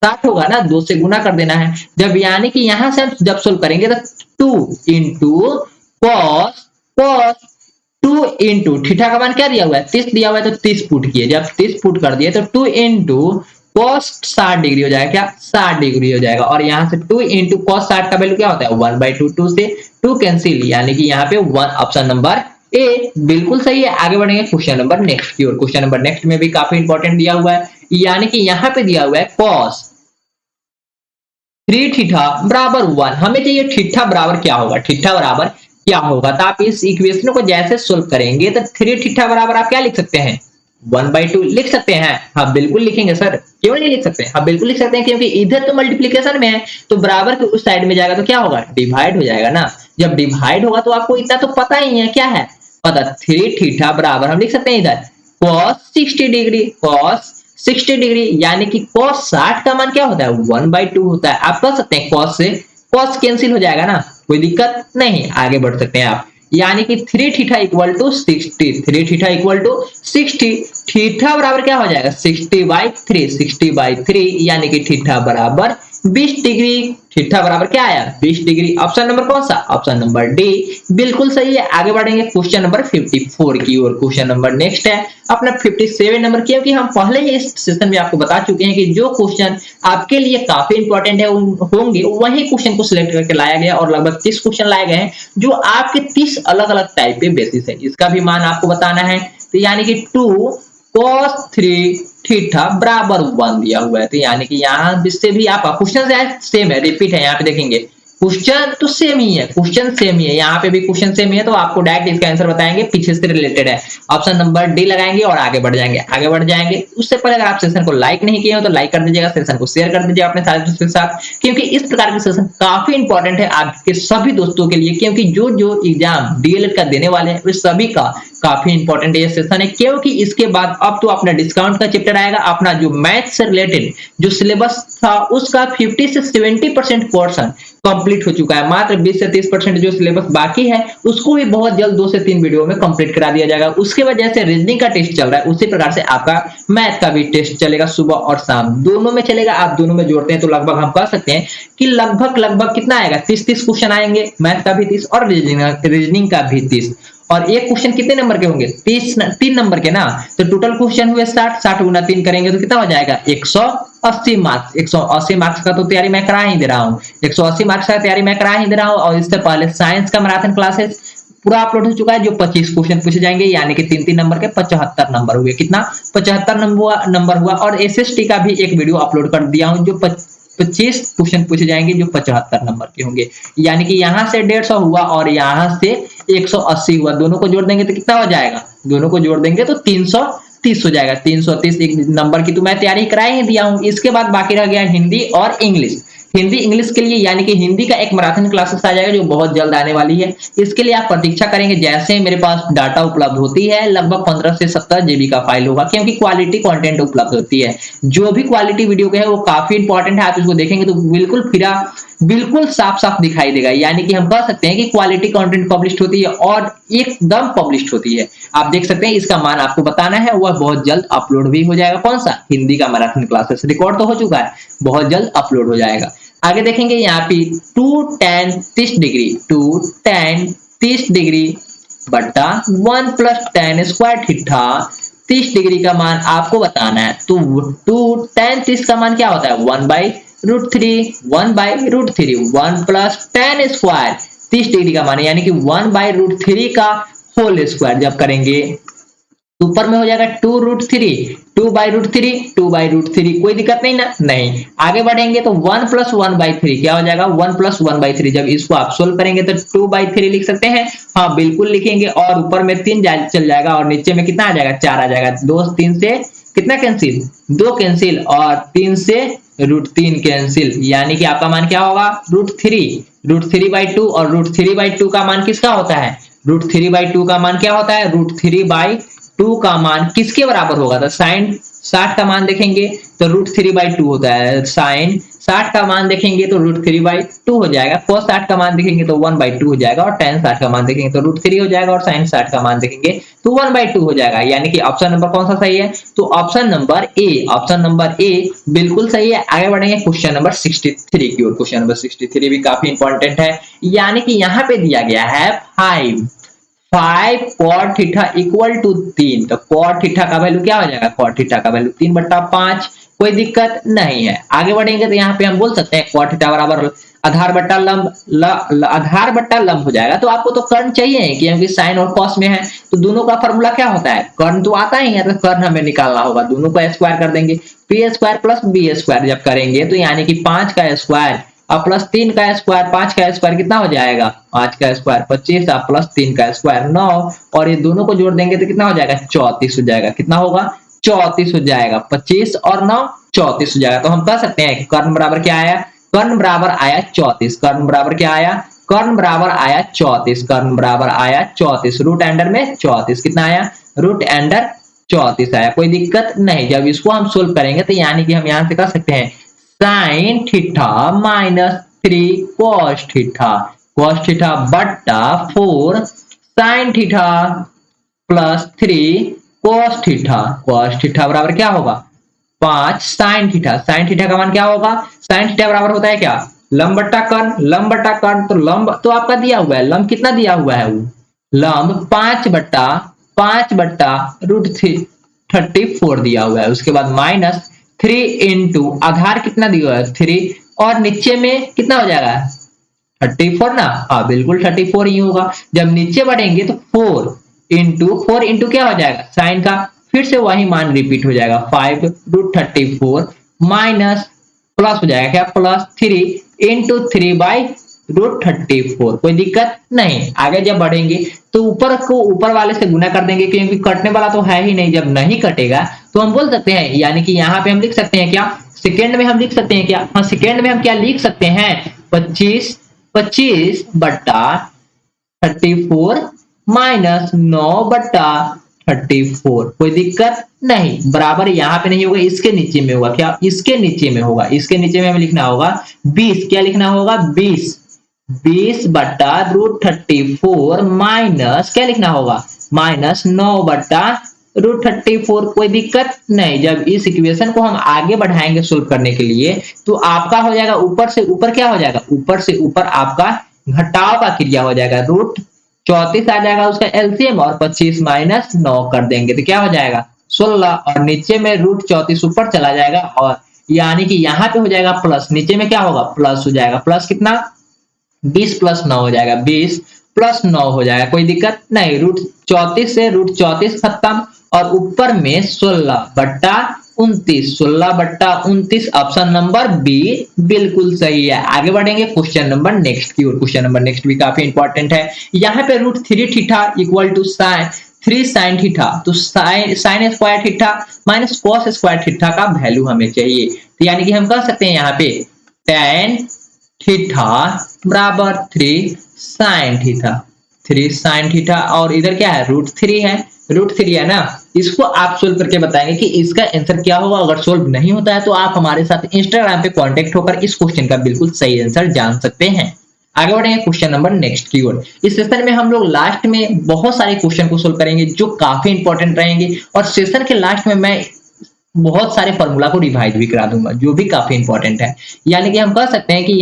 60 होगा ना, 2 से गुना कर देना है। जब यानी कि यहां से हम जब सोल्व करेंगे तो 2 into cos cos 2 into theta का मान क्या दिया हुआ है, 30 दिया हुआ है, तो 30 पुट किए, जब 30 पुट कर दिए तो 2 into cos 60 डिग्री हो जाएगा, क्या 60 डिग्री हो जाएगा। और यहाँ से 2 into cos 60 का वैल्यू क्या होता है, 1/2, 2 से 2 कैंसिल, यानी कि यहाँ पे 1, ऑप्शन नंबर ए बिल्कुल सही है। आगे बढ़ेंगे क्वेश्चन नंबर नेक्स्ट की ओर। क्वेश्चन नंबर नेक्स्ट में भी काफी इंपॉर्टेंट दिया हुआ है, यानी कि यहाँ पे दिया हुआ है cos 3 थीटा बराबर 1, हमें चाहिए थीटा बराबर क्या होगा, थीटा बराबर क्या होगा। तो आप इस इक्वेशन को जैसे सोल्व करेंगे तो 3 थीटा बराबर आप क्या लिख सकते हैं, 1/2 लिख सकते हैं, हाँ बिल्कुल लिखेंगे सर, क्यों नहीं लिख सकते, हाँ बिल्कुल लिख सकते हैं, क्योंकि इधर तो मल्टीप्लिकेशन में है तो बराबर के उस साइड में जाएगा तो क्या होगा, डिवाइड हो जाएगा ना। जब डिवाइड होगा तो आपको इतना तो पता ही है, क्या है पता, 3 थीटा बराबर हम लिख सकते हैं इधर cos 60 डिग्री, cos 60 डिग्री, यानी कि cos 60 का मान क्या होता है, 1/2 होता है। आप कह सकते हैं cos से cos कैंसिल हो जाएगा ना, कोई दिक्कत नहीं, आगे बढ़ सकते हैं आप। यानी कि 3 theta equal to 60, 3 theta equal to 60, theta बराबर क्या हो जाएगा, 60/3, 60/3, यानी कि थीटा बराबर 20 डिग्री, थीटा बराबर क्या आया, 20 डिग्री। ऑप्शन नंबर कौन सा, ऑप्शन नंबर डी बिल्कुल सही है। आगे बढ़ेंगे क्वेश्चन नंबर 54 की ओर। क्वेश्चन नंबर नेक्स्ट है अपना 57 नंबर, क्योंकि हम पहले ही इस सेशन में आपको बता चुके हैं कि जो क्वेश्चन आपके लिए काफी इंपॉर्टेंट है होंगे वही क्वेश्चन को सिलेक्ट करके लाया गया, और लगभग 30 क्वेश्चन लाए गए हैं जो आपके 30 अलग अलग टाइप पे बेसिस है, इसका भी मान आपको बताना है। तो यानी कि 2 cos 3 थीटा बराबर 1 दिया हुआ है, तो यानी कि यहाँ से भी आप क्वेश्चन सेम है, रिपीट है, यहाँ पे देखेंगे क्वेश्चन तो सेम ही है, क्वेश्चन सेम ही है, यहाँ पे भी क्वेश्चन सेम ही है, तो आपको डायरेक्ट इसका आंसर बताएंगे, पीछे से रिलेटेड है, ऑप्शन नंबर डी लगाएंगे और आगे बढ़ जाएंगे, आगे बढ़ जाएंगे। उससे पहले अगर आप सेशन को लाइक नहीं किए हो तो लाइक कर दीजिएगा, सेशन को शेयर कर दीजिएगा अपने सारे दोस्तों के साथ, क्योंकि इस प्रकार के सेशन काफी इंपॉर्टेंट है आपके सभी दोस्तों के लिए, क्योंकि जो जो एग्जाम डीएलएड का देने वाले हैं वे सभी का काफी इंपॉर्टेंट ये सेशन है, क्योंकि इसके बाद अब तो अपना डिस्काउंट का चैप्टर आएगा, अपना जो मैथ से रिलेटेड जो सिलेबस था उसका 50 से 70% पोर्शन कंप्लीट हो चुका है। मात्र 20 से 30% जो सिलेबस बाकी है उसको भी बहुत जल्द 2 से 3 वीडियो में कंप्लीट करा दिया जाएगा। उसके वजह से रीजनिंग का टेस्ट चल रहा है, उसी प्रकार से आपका मैथ का भी टेस्ट चलेगा, सुबह और शाम दोनों में चलेगा। आप दोनों में जोड़ते हैं तो लगभग हम कह सकते हैं कि लगभग कितना आएगा, 30 क्वेश्चन आएंगे, मैथ का भी 30 और रीजनिंग का भी 30। और एक क्वेश्चन कितने नंबर के होंगे, 3 नंबर के ना, तो टोटल क्वेश्चन हुए 60 गुना 3 करेंगे तो कितना हो जाएगा, 180 मार्क्स। 180 मार्क्स का तो तैयारी मैं करा ही दे रहा हूँ, 180 मार्क्स का तैयारी मैं करा ही दे रहा हूँ। और इससे पहले साइंस का मैराथन क्लासेस पूरा अपलोड हो चुका है, जो 25 क्वेश्चन पूछे जाएंगे, यानी कि 3-3 नंबर के 75 नंबर हुए। कितना, 75 नंबर हुआ। और एसएसटी का भी एक वीडियो अपलोड कर दिया हूं, जो 25 क्वेश्चन पूछे जाएंगे, जो 75 नंबर के होंगे। यानी कि यहाँ से 150 हुआ और यहाँ से 180 हुआ, दोनों को जोड़ देंगे तो कितना हो जाएगा, दोनों को जोड़ देंगे तो 330 हो जाएगा। 330 एक नंबर की तो मैं तैयारी करा ही दिया हूँ। इसके बाद बाकी रह गया हिंदी और इंग्लिश। हिंदी इंग्लिश के लिए यानी कि हिंदी का एक मैराथन क्लासेस आ जाएगा, जो बहुत जल्द आने वाली है। इसके लिए आप प्रतीक्षा करेंगे, जैसे मेरे पास डाटा उपलब्ध होती है, लगभग 15 से 17 जीबी का फाइल होगा, क्योंकि क्वालिटी कंटेंट उपलब्ध होती है। जो भी क्वालिटी वीडियो के है वो काफी इंपॉर्टेंट है, आप इसको देखेंगे तो बिल्कुल साफ साफ दिखाई देगा। यानी कि हम कह सकते हैं कि क्वालिटी कंटेंट पब्लिश होती है और एकदम पब्लिश होती है। आप देख सकते हैं, इसका मान आपको बताना है, वह बहुत जल्द अपलोड भी हो जाएगा। कौन सा, हिंदी का मैराथन क्लासेस रिकॉर्ड तो हो चुका है, बहुत जल्द अपलोड हो जाएगा। आगे देखेंगे यहाँ पे 2 tan 30 डिग्री, 2 tan 30 डिग्री बटा 1 plus tan square theta 30 degree का मान आपको बताना है। तो 2 tan 30 का मान क्या होता है, 1/√3, 1/√3, 1 प्लस tan स्क्वायर 30 डिग्री का मान, यानी कि 1/√3 का होल स्क्वायर जब करेंगे ऊपर में हो जाएगा 2√3, 2/√3, 2/√3, कोई दिक्कत नहीं ना, नहीं। आगे बढ़ेंगे तो 1 प्लस 1/3 क्या हो जाएगा, 1 प्लस 1/3। जब इसको आप सोल्व करेंगे तो 2/3 लिख सकते हैं, हाँ बिल्कुल लिखेंगे। और ऊपर में 3 चल जाएगा और नीचे में कितना आ जाएगा, 4 आ जाएगा। 2 3 से कितना कैंसिल, 2 कैंसिल और 3 से √3 कैंसिल, यानी कि आपका मान क्या होगा, √3, √3/2। और √3/2 का मान किसका होता है, √3/2 का मान क्या होता है, √3/2 का मान किसके बराबर होगा, तो साइन 60 का मान देखेंगे तो √3/2 होता है। साइन 60 का मान देखेंगे तो √3/2 हो जाएगा। cos 60 का मान देखेंगे तो 1/2 हो जाएगा। और tan 60 का मान देखेंगे तो √3 हो जाएगा। और sin 60 का मान देखेंगे तो 1/2 हो जाएगा। यानी कि ऑप्शन नंबर कौन सा सही है, तो option number A, option number A बिल्कुल सही है। आगे बढ़ेंगे क्वेश्चन नंबर 63 की ओर। क्वेश्चन नंबर 63 भी काफी इंपॉर्टेंट है। यानी कि यहाँ पे दिया गया है 5 cot थीटा इक्वल टू 3, तो cot थीटा का वैल्यू क्या हो जाएगा, cot थीटा का वैल्यू 3/5, कोई दिक्कत नहीं है। आगे बढ़ेंगे तो यहाँ पे हम बोल सकते हैं cot थीटा बराबर आधार बट्टा लंब, आधार बट्टा लंब हो जाएगा। तो आपको तो कर्ण चाहिए, क्योंकि साइन और कॉस में है, तो दोनों का फॉर्मूला क्या होता है, कर्ण तो आता ही है, तो कर्ण हमें निकालना होगा। दोनों का स्क्वायर कर देंगे, p square plus b square जब करेंगे तो यानी कि 5 का स्क्वायर और प्लस 3 का स्क्वायर, 5 का स्क्वायर कितना हो जाएगा, 5 का स्क्वायर 25 और प्लस 3 का स्क्वायर 9, और ये दोनों को जोड़ देंगे तो कितना हो जाएगा, 34 हो जाएगा। कितना होगा, 34 हो जाएगा। 25 और 9 34 हो जाएगा। तो हम कह सकते हैं कर्ण बराबर क्या आया, कर्ण बराबर आया 34। कर्ण बराबर क्या आया, कर्ण बराबर आया 34। कर्ण बराबर आया 34। रूट अंडर में 34 कितना आया, रूट अंडर 34 आया। कोई दिक्कत नहीं। जब इसको हम सोल्व करेंगे तो यानी कि हम यहाँ से कह सकते हैं sine theta minus 3 cos theta, cos theta बट्टा 4 sine theta plus 3 cos theta. Cos theta बराबर क्या होगा, 5 साइन थीटा। साइन थीटा का मान क्या होगा, साइन थीटा बराबर होता है क्या, लंब बट्टा कर्ण, लंब बट्टा कर्ण। तो लंब तो आपका दिया हुआ है, लंब कितना दिया हुआ है, वो लंब 5/√34 दिया हुआ है। उसके बाद माइनस 3 इंटू आधार कितना दिया हुआ है 3, और नीचे में कितना हो जाएगा 34 ना, हाँ बिल्कुल 34 ही होगा। जब नीचे बढ़ेंगे तो 4 इंटू क्या हो जाएगा साइन का, फिर से वही मान रिपीट हो जाएगा 5√34 माइनस प्लस हो जाएगा क्या, प्लस 3 इंटू 3/√34। कोई दिक्कत नहीं। आगे जब बढ़ेंगे तो ऊपर को ऊपर वाले से गुना कर देंगे, क्योंकि कटने वाला तो है ही नहीं। जब नहीं कटेगा तो हम बोल सकते हैं, यानी कि यहाँ पे हम लिख सकते हैं क्या, सेकेंड में हम लिख सकते हैं क्या, हाँ सेकेंड में हम क्या लिख सकते हैं 25/34 माइनस 9/34। कोई दिक्कत नहीं। बराबर यहाँ पे नहीं होगा, इसके नीचे में होगा क्या, इसके नीचे में होगा। इसके नीचे में हमें लिखना होगा 20, क्या लिखना होगा 20 20/√34 माइनस क्या लिखना होगा, -9/√34। कोई दिक्कत नहीं। जब इस इक्वेशन को हम आगे बढ़ाएंगे सोल्व करने के लिए तो आपका हो जाएगा ऊपर से ऊपर क्या हो जाएगा, ऊपर से ऊपर आपका घटाव का क्रिया हो जाएगा। रूट 34 आ जाएगा उसका एलसीएम और 25 माइनस 9 कर देंगे तो क्या हो जाएगा 16, और नीचे में √34 ऊपर चला जाएगा और यानी कि यहाँ पे हो जाएगा प्लस, नीचे में क्या होगा प्लस हो जाएगा। प्लस कितना 20 प्लस 9 हो जाएगा, 20 प्लस 9 हो जाएगा। कोई दिक्कत नहीं। √34 से √34 खत्म और ऊपर में 16/29, 16/29 ऑप्शन नंबर बी बिल्कुल सही है। आगे बढ़ेंगे क्वेश्चन नंबर नेक्स्ट की ओर। क्वेश्चन नंबर नेक्स्ट भी काफी इंपॉर्टेंट है। यहाँ पे √3 theta equal to sine 3 sine theta, तो sine square theta minus cos square theta का वैल्यू हमें चाहिए। तो यानी कि हम कह सकते हैं यहाँ पे tan थीटा बराबर 3 साइन थीटा, 3 साइन थीटा, और इधर क्या है √3 है, √3 है ना। इसको आप सोल्व करके बताएंगे कि इसका आंसर क्या होगा। अगर सोल्व नहीं होता है तो आप हमारे साथ इंस्टाग्राम पे कांटेक्ट होकर इस क्वेश्चन का बिल्कुल सही आंसर जान सकते हैं। आगे बढ़ेंगे क्वेश्चन नंबर नेक्स्ट की ओर। इस सेशन में हम लोग लास्ट में बहुत सारे क्वेश्चन को सोल्व करेंगे जो काफी इंपॉर्टेंट रहेंगे, और सेशन के लास्ट में मैं बहुत सारे फॉर्मूला को रिवाइज भी करा दूंगा जो भी काफी इंपॉर्टेंट है। यानी कि हम कह सकते हैं कि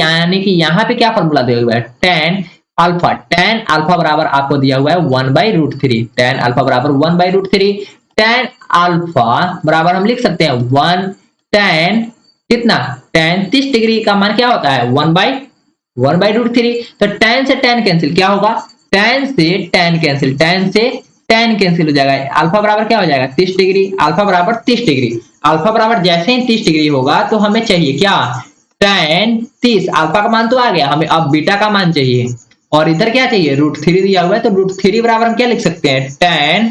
यहाँ पे क्या फॉर्मूला दिया हुआ है tan अल्फा बराबर आपको दिया हुआ है 1/√3, tan अल्फा बराबर 1/√3, tan अल्फा बराबर हम लिख सकते हैं 1 tan कितना tan 30 डिग्री का मान क्या होता है 1/√3। तो tan से tan कैंसिल, क्या होगा tan से tan कैंसिल, tan से tan कैंसिल हो जाएगा। अल्फा बराबर क्या हो जाएगा 30 डिग्री, अल्फा बराबर 30 डिग्री। अल्फा बराबर जैसे ही 30 डिग्री होगा तो हमें चाहिए क्या tan 30, अल्फा का मान तो आ गया, हमें अब बीटा का मान चाहिए। और इधर क्या चाहिए √3 दिया हुआ है, तो √3 बराबर हम क्या लिख सकते हैं tan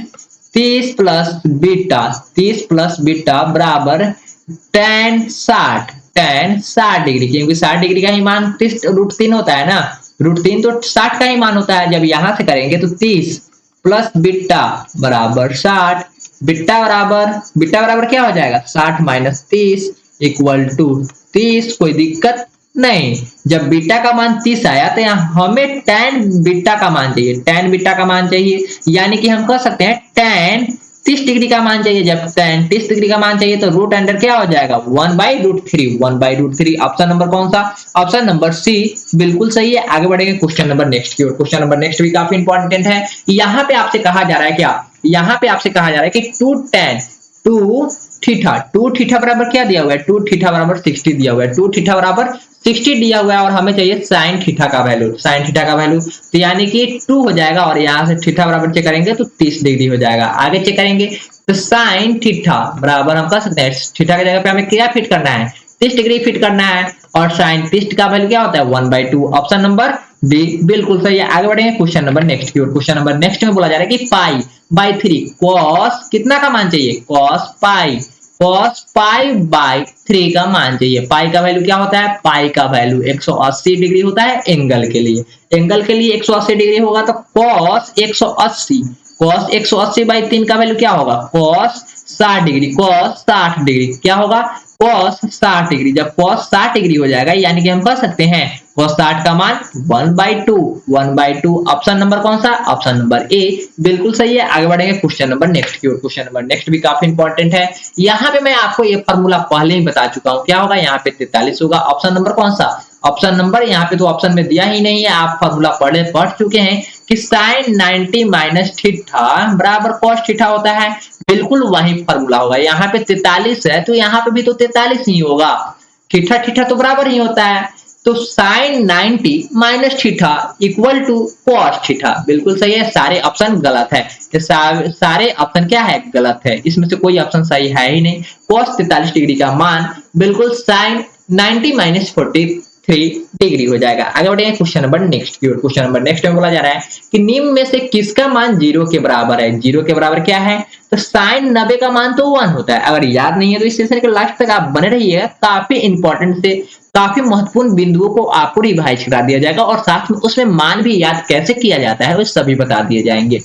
30 plus beta, 30 plus beta बराबर tan 60 डिग्री, क्योंकि 60 डिग्री का ही मान √3 होता है ना। √3 तो 60 का ही मान होता है। जब यहां से करेंगे तो 30 प्लस बीटा बराबर 60, बीटा बराबर क्या हो जाएगा 60 माइनस 30 इक्वल टू 30। कोई दिक्कत नहीं। जब बीटा का मान 30 आया तो यहाँ हमें tan बीटा का मान चाहिए, tan बीटा का मान चाहिए। यानी कि हम कह सकते हैं tan 30 डिग्री का मान चाहिए। जब tan 30 डिग्री का मान चाहिए तो रूट अंडर क्या हो जाएगा 1/√3। ऑप्शन नंबर कौन सा, ऑप्शन नंबर सी बिल्कुल सही है। आगे बढ़ेंगे क्वेश्चन नंबर नेक्स्ट की ओर। क्वेश्चन नंबर नेक्स्ट भी काफी इंपॉर्टेंट है। यहाँ पे आपसे कहा जा रहा है क्या, यहाँ पे आपसे कहा जा रहा है कि 2 थीटा बराबर क्या दिया हुआ है 2 थीटा बराबर 60 दिया हुआ है, 2 थीटा बराबर 60 दिया हुआ है, और हमें चाहिए साइन थीटा का वैल्यू, साइन थीटा का वैल्यू। तो यानी कि 2 हो जाएगा और यहाँ से थीटा बराबर चेक करेंगे तो 30 डिग्री हो जाएगा। आगे चेक करेंगे तो साइन थीटा बराबर हम कह सकते हैं थीटा की जगह पे हमें क्या फिट करना है 30 डिग्री फिट करना है, और साइन 30 का वैल्यू क्या होता है 1/2। ऑप्शन नंबर बी बिल्कुल सही है। आगे बढ़ेंगे क्वेश्चन नंबर नेक्स्ट की ओर। क्वेश्चन नंबर नेक्स्ट में बोला जा रहा है कि π/3 कॉस कितना का मान चाहिए cos π/3 का मान चाहिए। पाई का वैल्यू क्या होता है, पाई का वैल्यू 180 डिग्री होता है एंगल के लिए। एंगल के लिए 180 डिग्री होगा तो cos 180/3 का वैल्यू क्या होगा cos 60 डिग्री, cos 60 डिग्री क्या होगा cos 60 डिग्री। जब cos 60 डिग्री हो जाएगा यानी कि हम कह सकते हैं cos 60 का मान 1/2। ऑप्शन नंबर कौन सा, ऑप्शन नंबर ए बिल्कुल सही है। आगे बढ़ेंगे क्वेश्चन नंबर नेक्स्ट की ओर। क्वेश्चन नंबर नेक्स्ट भी काफी इंपॉर्टेंट है। यहाँ पे मैं आपको ये फॉर्मूला पहले ही बता चुका हूँ, क्या होगा यहाँ पे 43 होगा। ऑप्शन नंबर कौन सा, ऑप्शन नंबर यहाँ पे तो ऑप्शन में दिया ही नहीं है, आप फॉर्मूला पढ़ चुके हैं कि साइन 90 माइनस थीटा बराबर कॉस थीटा होता है। बिल्कुल वही फॉर्मूला होगा। यहाँ पे 43 है तो यहाँ पे भी तो 43 ही होगा, थीटा तो बराबर ही होता है। तो sine 90 minus theta equal to cos theta बिल्कुल सही है। सारे ऑप्शन गलत है, सारे ऑप्शन क्या है गलत है, इसमें से कोई ऑप्शन सही है ही नहीं। कॉस 43 डिग्री का मान बिल्कुल साइन 90 माइनस 43 डिग्री हो जाएगा। आगे बढ़ेंगे क्वेश्चन नंबर नेक्स्ट की ओर। क्वेश्चन नंबर नेक्स्ट में बोला जा रहा है कि निम्न में से किसका मान 0 के बराबर है। 0 के बराबर क्या है, तो साइन 90 का मान तो 1 होता है। अगर याद नहीं है तो इस सेशन के लास्ट तक आप बने रहिएगा, काफी इंपॉर्टेंट से काफी महत्वपूर्ण बिंदुओं को आपको रिवाइज करा दिया जाएगा, और साथ में उसमें मान भी याद कैसे किया जाता है वो सभी बता दिए जाएंगे।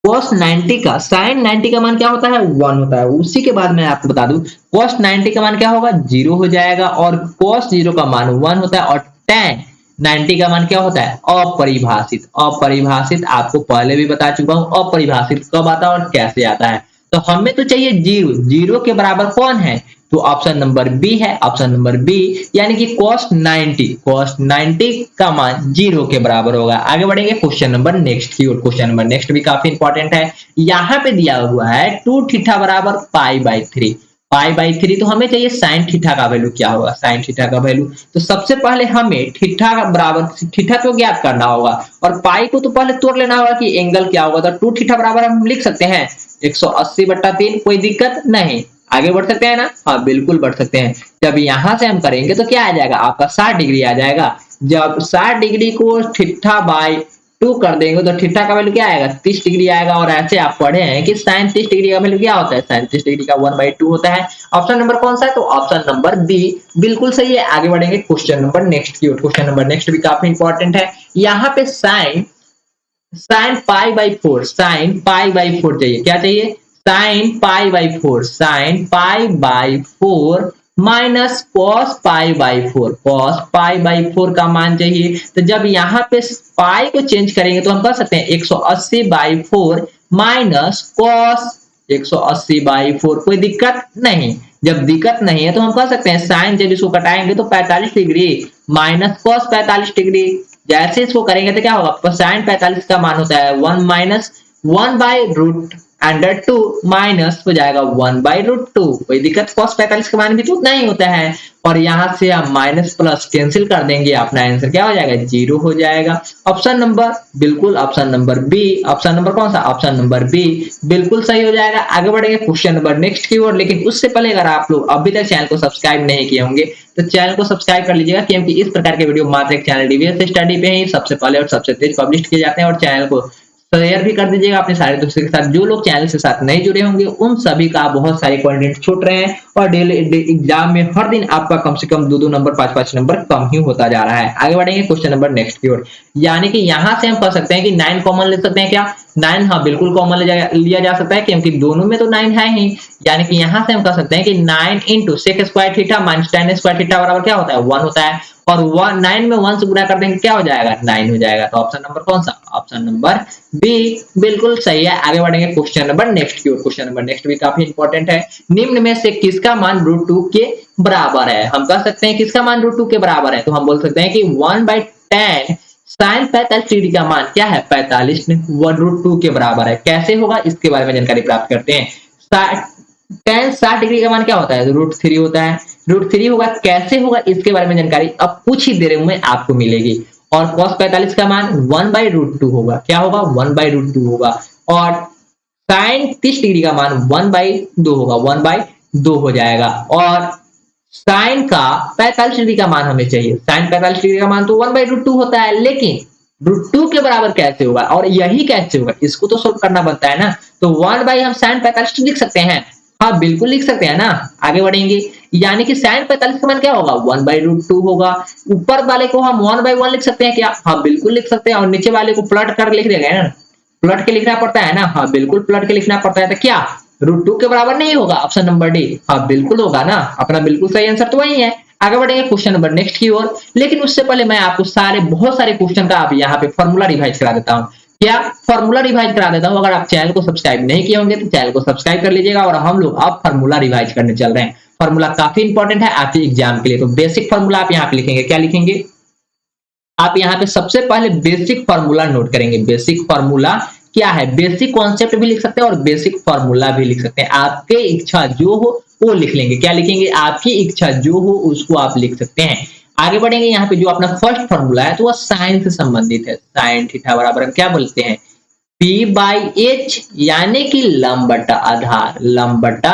cos 90 का साइन 90 का मान क्या होता है 1 होता है। उसी के बाद मैं आपको बता दूं cos 90 का मान क्या होगा 0 हो जाएगा, और cos 0 का मान 1 होता है, और tan 90 का मान क्या होता है? अपरिभाषित। अपरिभाषित आपको पहले भी बता चुका हूं, अपरिभाषित कब आता है और कैसे आता है। तो हमें तो चाहिए जीरो, जीरो के बराबर कौन है? तो ऑप्शन नंबर बी है, ऑप्शन नंबर बी, यानी कि cos 90, cos 90 का मान जीरो के बराबर होगा। आगे बढ़ेंगे क्वेश्चन नंबर नेक्स्ट की ओर। क्वेश्चन नंबर नेक्स्ट भी काफी इंपॉर्टेंट है। यहाँ पे दिया हुआ है 2 थीटा बराबर पाई बाई 3, पाई बाई 3, तो हमें चाहिए साइन थीटा का वैल्यू क्या होगा? साइन थीटा का वैल्यू, तो सबसे पहले हमें थीटा का बराबर थीटा तो ज्ञात करना होगा और पाई को तो पहले तोड़ लेना होगा कि एंगल क्या होगा। तो 2 थीटा बराबर हम लिख सकते हैं 180/3, कोई दिक्कत नहीं। आगे बढ़ सकते हैं ना? हाँ बिल्कुल बढ़ सकते हैं। जब यहां से हम करेंगे तो क्या आ जाएगा? आपका 60 डिग्री आ जाएगा। जब 60 डिग्री को थीटा बाई 2 कर देंगे तो थीटा का वैल्यू क्या आएगा? 30 डिग्री आएगा। और ऐसे आप पढ़े हैं कि साइन 30 डिग्री का वैल्यू क्या होता है? साइन 30 डिग्री का 1/2 होता है। ऑप्शन नंबर कौन सा है? तो ऑप्शन नंबर बी बिल्कुल सही है। आगे बढ़ेंगे क्वेश्चन नंबर नेक्स्ट की ओर। क्वेश्चन नंबर नेक्स्ट भी काफी इंपॉर्टेंट है। यहाँ पे sine sine pi by 4, sine pi by 4 चाहिए। क्या चाहिए? Sine pi by 4, sine pi by 4 minus cos pi by 4, cos pi by 4 का मान चाहिए। तो जब यहाँ पे पाई को चेंज करेंगे तो हम कर सकते हैं 180/4 माइनस कॉस 180/4, कोई दिक्कत नहीं। जब दिक्कत नहीं है तो हम कर सकते हैं साइन, जब इसको कटाएंगे तो 45 डिग्री माइनस कॉस 45 डिग्री। जैसे इसको करेंगे तो क्या होगा? साइन 45 का मान होता है 1 माइनस 1/√2 माइनस हो जाएगा 1/√2, कोई दिक्कत? cos 45 का मान भी तो उतना ही होता है। और यहां से हम माइनस प्लस कैंसिल कर देंगे, अपना आंसर क्या हो जाएगा? जीरो हो जाएगा। ऑप्शन नंबर बिल्कुल, option number B, option number कौन सा? ऑप्शन नंबर बी बिल्कुल सही हो जाएगा। आगे बढ़ेंगे क्वेश्चन नंबर नेक्स्ट की ओर। लेकिन उससे पहले अगर आप लोग अभी तक चैनल को सब्सक्राइब नहीं किए होंगे तो चैनल को सब्सक्राइब कर लीजिएगा, क्योंकि इस प्रकार के वीडियो मात्र एक चैनल डीवीएस स्टडी पे ही सबसे पहले और सबसे तेज पब्लिश किए जाते हैं। और चैनल को शेयर भी कर दीजिएगा अपने सारे दोस्तों के साथ। जो लोग चैनल से साथ नहीं जुड़े होंगे उन सभी का बहुत सारे कंटेंट छूट रहे हैं और डेली एग्जाम में हर दिन आपका कम से कम 2-2 नंबर 5-5 नंबर कम ही होता जा रहा है। आगे बढ़ेंगे क्वेश्चन नंबर नेक्स्ट की ओर। यानी कि यहां से हम कह सकते हैं कि 9 कॉमन ले सकते हैं क्या? 9 हाँ बिल्कुल कॉमन लिया जा सकता है, क्योंकि दोनों में तो 9 है ही। यानी कि यहां से हम कह सकते हैं कि 9 * sec square theta minus tan square theta बराबर क्या होता है? 1 होता है। और 9 में 1 से गुणा कर देंगे क्या हो जाएगा? 9 हो जाएगा। तो ऑप्शन नंबर कौन सा? ऑप्शन नंबर बी बिल्कुल सही है। आगे बढ़ेंगे क्वेश्चन नंबर नेक्स्ट की ओर। क्वेश्चन नंबर नेक्स्ट भी काफी इंपॉर्टेंट है। निम्न में से किसका मान √2 के बराबर है? हम कह सकते हैं किसका मान √2 के बराबर है, तो हम बोल सकते हैं कि 1/tan साइन 45 डिग्री का मान क्या है? 45 √2 के बराबर है। कैसे होगा इसके बारे में जानकारी प्राप्त करते हैं। tan 60 डिग्री का मान क्या होता है? √3 होता है। √3 होगा, कैसे होगा इसके बारे में जानकारी अब कुछ ही देर में आपको मिलेगी। और cos 45 का मान 1/√2 होगा। क्या होगा? 1/√2 होगा। और sin 30 डिग्री का मान 1/2 होगा, 1/2 हो जाएगा। और साइन का 45 डिग्री का मान हमें चाहिए। साइन 45 डिग्री का मान तो 1/√2 होता है, लेकिन √2 के बराबर कैसे होगा और यही कैसे होगा, इसको तो सोल्व करना बनता है ना। तो 1 हम साइन 45 लिख सकते हैं। हाँ बिल्कुल लिख सकते हैं ना। आगे बढ़ेंगे, यानी कि साइन 45 का मान क्या होगा? 1/√2 होगा। ऊपर वाले को हम 1/1 लिख सकते हैं क्या? हाँ बिल्कुल लिख सकते हैं। और नीचे वाले को पलट कर लिख देंगे ना, पलट के लिखना पड़ता है ना। हाँ बिल्कुल पलट के लिखना पड़ता है। तो क्या √2 के बराबर नहीं होगा? ऑप्शन नंबर डी हाँ बिल्कुल होगा ना। अपना बिल्कुल सही आंसर तो वही है। आगे बढ़ेंगे क्वेश्चन नंबर नेक्स्ट की ओर। लेकिन उससे पहले मैं आपको बहुत सारे क्वेश्चन का आप यहाँ पे फॉर्मूला रिवाइज करा देता हूँ। क्या फॉर्मूला रिवाइज करा देता हूँ। अगर आप चैनल को सब्सक्राइब नहीं किए होंगे तो चैनल को सब्सक्राइब कर लीजिएगा। और हम लोग अब फॉर्मूला रिवाइज करने चल रहे हैं। फॉर्मूला काफी इंपॉर्टेंट है आपके एग्जाम के लिए। तो बेसिक फॉर्मूला आप यहाँ पे लिखेंगे। क्या लिखेंगे? आप यहाँ पे सबसे पहले बेसिक फॉर्मूला नोट करेंगे। बेसिक फॉर्मूला क्या है? बेसिक कॉन्सेप्ट भी लिख सकते हैं और बेसिक फॉर्मूला भी लिख सकते हैं। आपके इच्छा जो हो वो लिख लेंगे। क्या लिखेंगे? आपकी इच्छा जो हो उसको आप लिख सकते हैं। आगे बढ़ेंगे, यहाँ पे जो अपना फर्स्ट फॉर्मूला है तो वह साइन से संबंधित है। साइन थीटा बराबर हम क्या बोलते हैं? P/H, यानी कि लंब बटा आधार। लंब बटा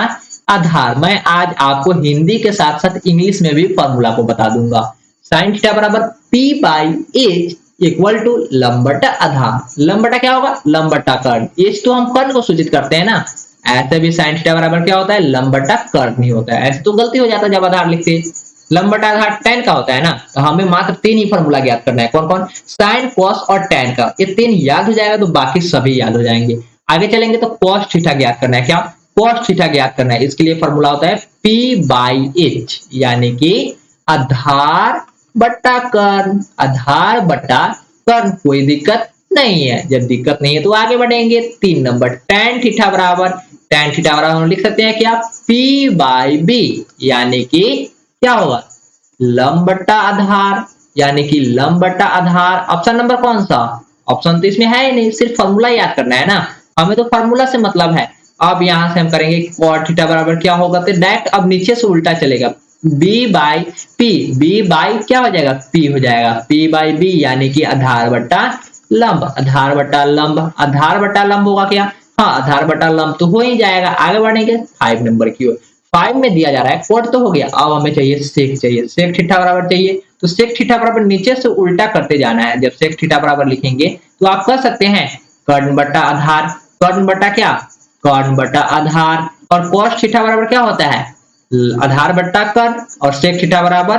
आधार। मैं आज आपको हिंदी के साथ साथ इंग्लिश में भी फॉर्मूला को बता दूंगा। साइन थीटा बराबर P/H इक्वल टू लंब बटा आधार। लंब बटा क्या होगा? लंब बटा कर्ण। एच तो हम कर्ण को सूचित करते हैं ना। ऐसे भी साइन थीटा बराबर क्या होता है? लंब बटा कर्ण ही होता है। ऐसे तो गलती हो जाता है जब आधार लिखते। लंब बटा आधार tan का होता है ना। तो हमें मात्र 3 ही फॉर्मूला ज्ञात करना है। कौन कौन? साइन, कॉस और tan का। ये 3 याद हो जाएगा तो बाकी सभी याद हो जाएंगे। आगे चलेंगे तो cos थीटा ज्ञात करना है। क्या? cos थीटा ज्ञात करना है। इसके लिए फॉर्मूला होता है P/H, यानी कि आधार बट्टा कर्ण, आधार बट्टा कर्ण, कोई दिक्कत नहीं है। जब दिक्कत नहीं है तो आगे बढ़ेंगे। 3 नंबर tan थीटा बराबर, tan थीटा बराबर हम लिख सकते हैं क्या, P बाई बी, यानी कि क्या होगा, लंब बट्टा आधार, यानी कि लंब बट्टा आधार। ऑप्शन नंबर कौन सा, ऑप्शन तो इसमें है ही नहीं, सिर्फ फॉर्मूला याद करना है ना, हमें तो फॉर्मूला से मतलब है। अब यहां से हम करेंगे cot थीटा बराबर क्या होगा, तो डायरेक्ट अब नीचे से उल्टा चलेगा, B by P, B by क्या हो जाएगा, पी हो जाएगा, पी बाई बी, यानी कि आधार बट्टा लंब, आधार बट्टा लंब, आधार बट्टा लंब होगा क्या, हाँ आधार बट्टा लंब तो हो ही जाएगा। आगे बढ़ेंगे 5 नंबर की ओर। 5 में दिया जा रहा है कोट तो हो गया, अब हमें चाहिए सेक, चाहिए सेक थीटा बराबर चाहिए, तो सेक थीटा बराबर नीचे से उल्टा करते जाना है। जब सेक थीटा बराबर लिखेंगे तो आप कह सकते हैं कर्ण बट्टा आधार, कर्ण बट्टा क्या, कर्ण बट्टा आधार, और cos थीटा बराबर क्या होता है, आधार बट्टा कर्ण, और सेक थीटा बराबर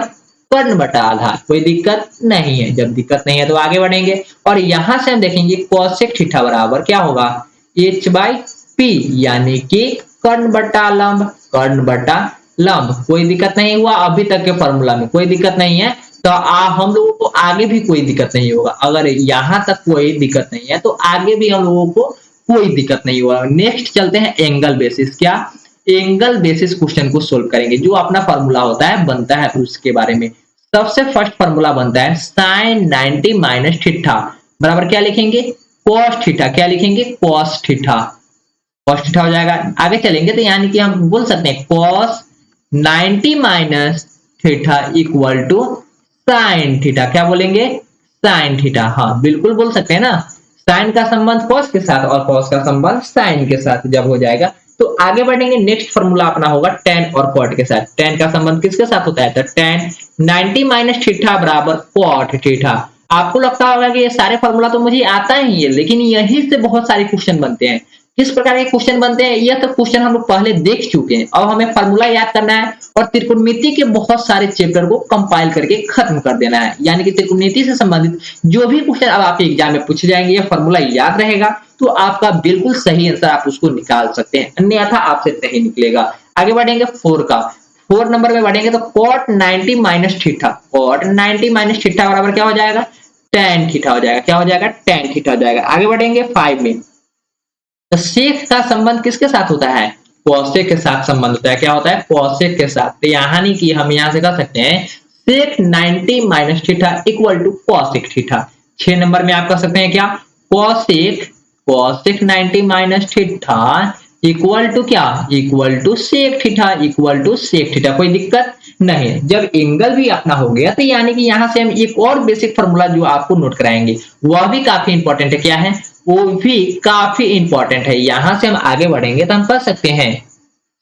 कर्ण बटा आधार, कोई दिक्कत नहीं है। जब दिक्कत नहीं है तो आगे बढ़ेंगे, और यहां से हम देखेंगे cosec थीटा बराबर क्या होगा, h बाई पी, यानी कि कर्ण बटा लंब, कर्ण बटा लंब, कोई दिक्कत नहीं हुआ अभी तक के फॉर्मूला में, कोई दिक्कत नहीं है। तो हम लोगों को आगे भी कोई दिक्कत नहीं होगा, अगर यहां तक कोई दिक्कत नहीं है तो आगे भी हम लोगों को कोई दिक्कत नहीं होगा। नेक्स्ट चलते हैं एंगल बेसिस, क्या एंगल बेसिस क्वेश्चन को सोल्व करेंगे, जो अपना फॉर्मूला होता है बनता है उसके बारे में। सबसे फर्स्ट फॉर्मूला बनता है साइन 90 माइनस थीटा बराबर क्या लिखेंगे, कॉस थीटा, क्या लिखेंगे कॉस थीटा, कॉस थीटा हो जाएगा। आगे चलेंगे तो यानी कि हम बोल सकते हैं cos 90 minus theta equal to sine theta, क्या बोलेंगे साइन थीटा, हाँ बिल्कुल बोल सकते हैं ना, साइन का संबंध कॉस के साथ और कॉस का संबंध साइन के साथ जब हो जाएगा तो आगे बढ़ेंगे। नेक्स्ट फॉर्मूला अपना होगा tan और cot के साथ, tan का संबंध किसके साथ होता है, तो tan 90 माइनस थीटा बराबर cot थीटा। आपको लगता होगा कि ये सारे फॉर्मूला तो मुझे आता ही है, लेकिन यही से बहुत सारे क्वेश्चन बनते हैं। किस प्रकार के क्वेश्चन बनते हैं, यह तो क्वेश्चन हम लोग पहले देख चुके हैं, अब हमें फॉर्मूला याद करना है और त्रिकोणमिति के बहुत सारे चैप्टर को कंपाइल करके खत्म कर देना है। यानी कि त्रिकोणमिति से संबंधित जो भी क्वेश्चन अब आपके एग्जाम में पूछे जाएंगे, यह फॉर्मूला याद रहेगा तो आपका बिल्कुल सही आंसर आप उसको निकाल सकते हैं, अन्यथा आपसे नहीं निकलेगा। आगे बढ़ेंगे 4 का, 4 नंबर में बढ़ेंगे तो cot 90 minus theta, cot 90 minus theta बराबर क्या हो जाएगा, tan थीटा हो जाएगा, क्या हो जाएगा tan थीटा हो जाएगा। आगे बढ़ेंगे 5 में, तो सेक का संबंध किसके साथ होता है, cosec के साथ संबंध होता है, क्या होता है cosec के साथ। तो यहाँ नहीं कि हम यहाँ से कह सकते हैं sec 90 minus theta equal to cosec theta. 6 नंबर में आप कह सकते हैं क्या, cosec 90 minus theta equal to क्या, equal to sec theta, equal to sec theta, कोई दिक्कत नहीं है। जब एंगल भी अपना हो गया तो यानी कि यहाँ से हम एक और बेसिक फॉर्मूला जो आपको नोट कराएंगे वह भी काफी इंपॉर्टेंट है, क्या है वो भी काफी इंपॉर्टेंट है। यहां से हम आगे बढ़ेंगे तो हम कह सकते हैं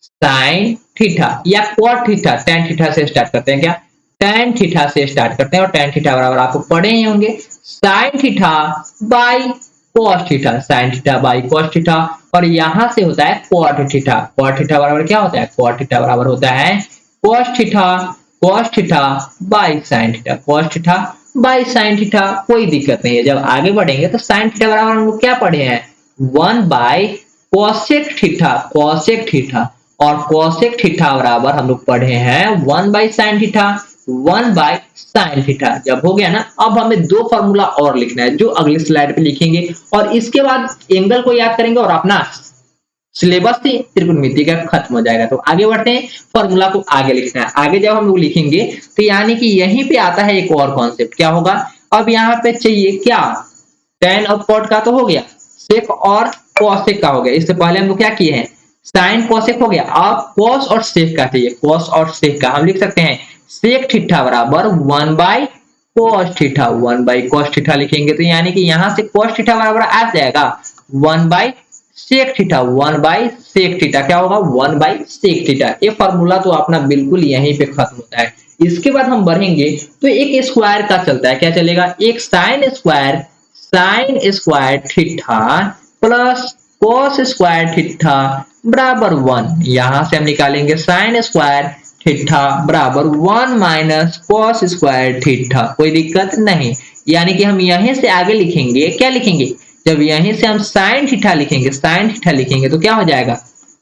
साइन थीटा या cot थीटा, tan थीटा से स्टार्ट करते हैं, क्या tan थीटा से स्टार्ट करते हैं, और tan थीटा बराबर आपको पढ़े ही होंगे sine theta by cos theta, sine theta by cos theta, और यहां से होता है cot थीटा, cot थीटा बराबर क्या होता है, cot थीटा बराबर होता है cos theta, cos theta by sin theta, cos theta by sin theta, कोई दिक्कत नहीं है। जब आगे बढ़ेंगे तो sin थीटा बराबर हम लोग क्या पढ़े हैं 1 by cosec theta, cosec theta, और cosec थीटा बराबर हम लोग पढ़े हैं 1 by sin theta, 1 by sin theta. जब हो गया ना, अब हमें 2 फॉर्मूला और लिखना है जो अगली स्लाइड पे लिखेंगे, और इसके बाद एंगल को याद करेंगे और अपना सिलेबस से त्रिकोणमिति का खत्म हो जाएगा। तो आगे बढ़ते हैं, फॉर्मूला को आगे लिखना है। आगे जब हम लोग लिखेंगे तो यानी कि यहीं पे आता है एक और कॉन्सेप्ट, क्या होगा, अब यहाँ पे चाहिए क्या tan और cot का तो हो गया, sec और cosec का हो गया। इससे पहले हम लोग क्या किए हैं sin cosec हो गया, अब cos और sec का चाहिए, cos और sec का हम लिख सकते हैं sec थीटा बराबर 1 by cos theta, 1 by cos theta लिखेंगे तो यानी कि यहाँ से cos थीटा बराबर आ जाएगा 1 by sec theta, 1 by sec theta, क्या होगा 1 बाई सेक थीटा। ये फॉर्मूला तो अपना बिल्कुल यहीं पे खत्म होता है। इसके बाद हम बढ़ेंगे तो एक स्क्वायर का चलता है, क्या चलेगा, एक sign square theta plus cos square theta बराबर 1, यहां से हम निकालेंगे साइन स्क्वायर थीटा बराबर 1 माइनस कॉस स्क्वायर थीटा, कोई दिक्कत नहीं। यानी कि हम यहीं से आगे लिखेंगे, क्या लिखेंगे, जब यहीं से हम साइन थीटा लिखेंगे, साइन थीटा लिखेंगे तो क्या हो जाएगा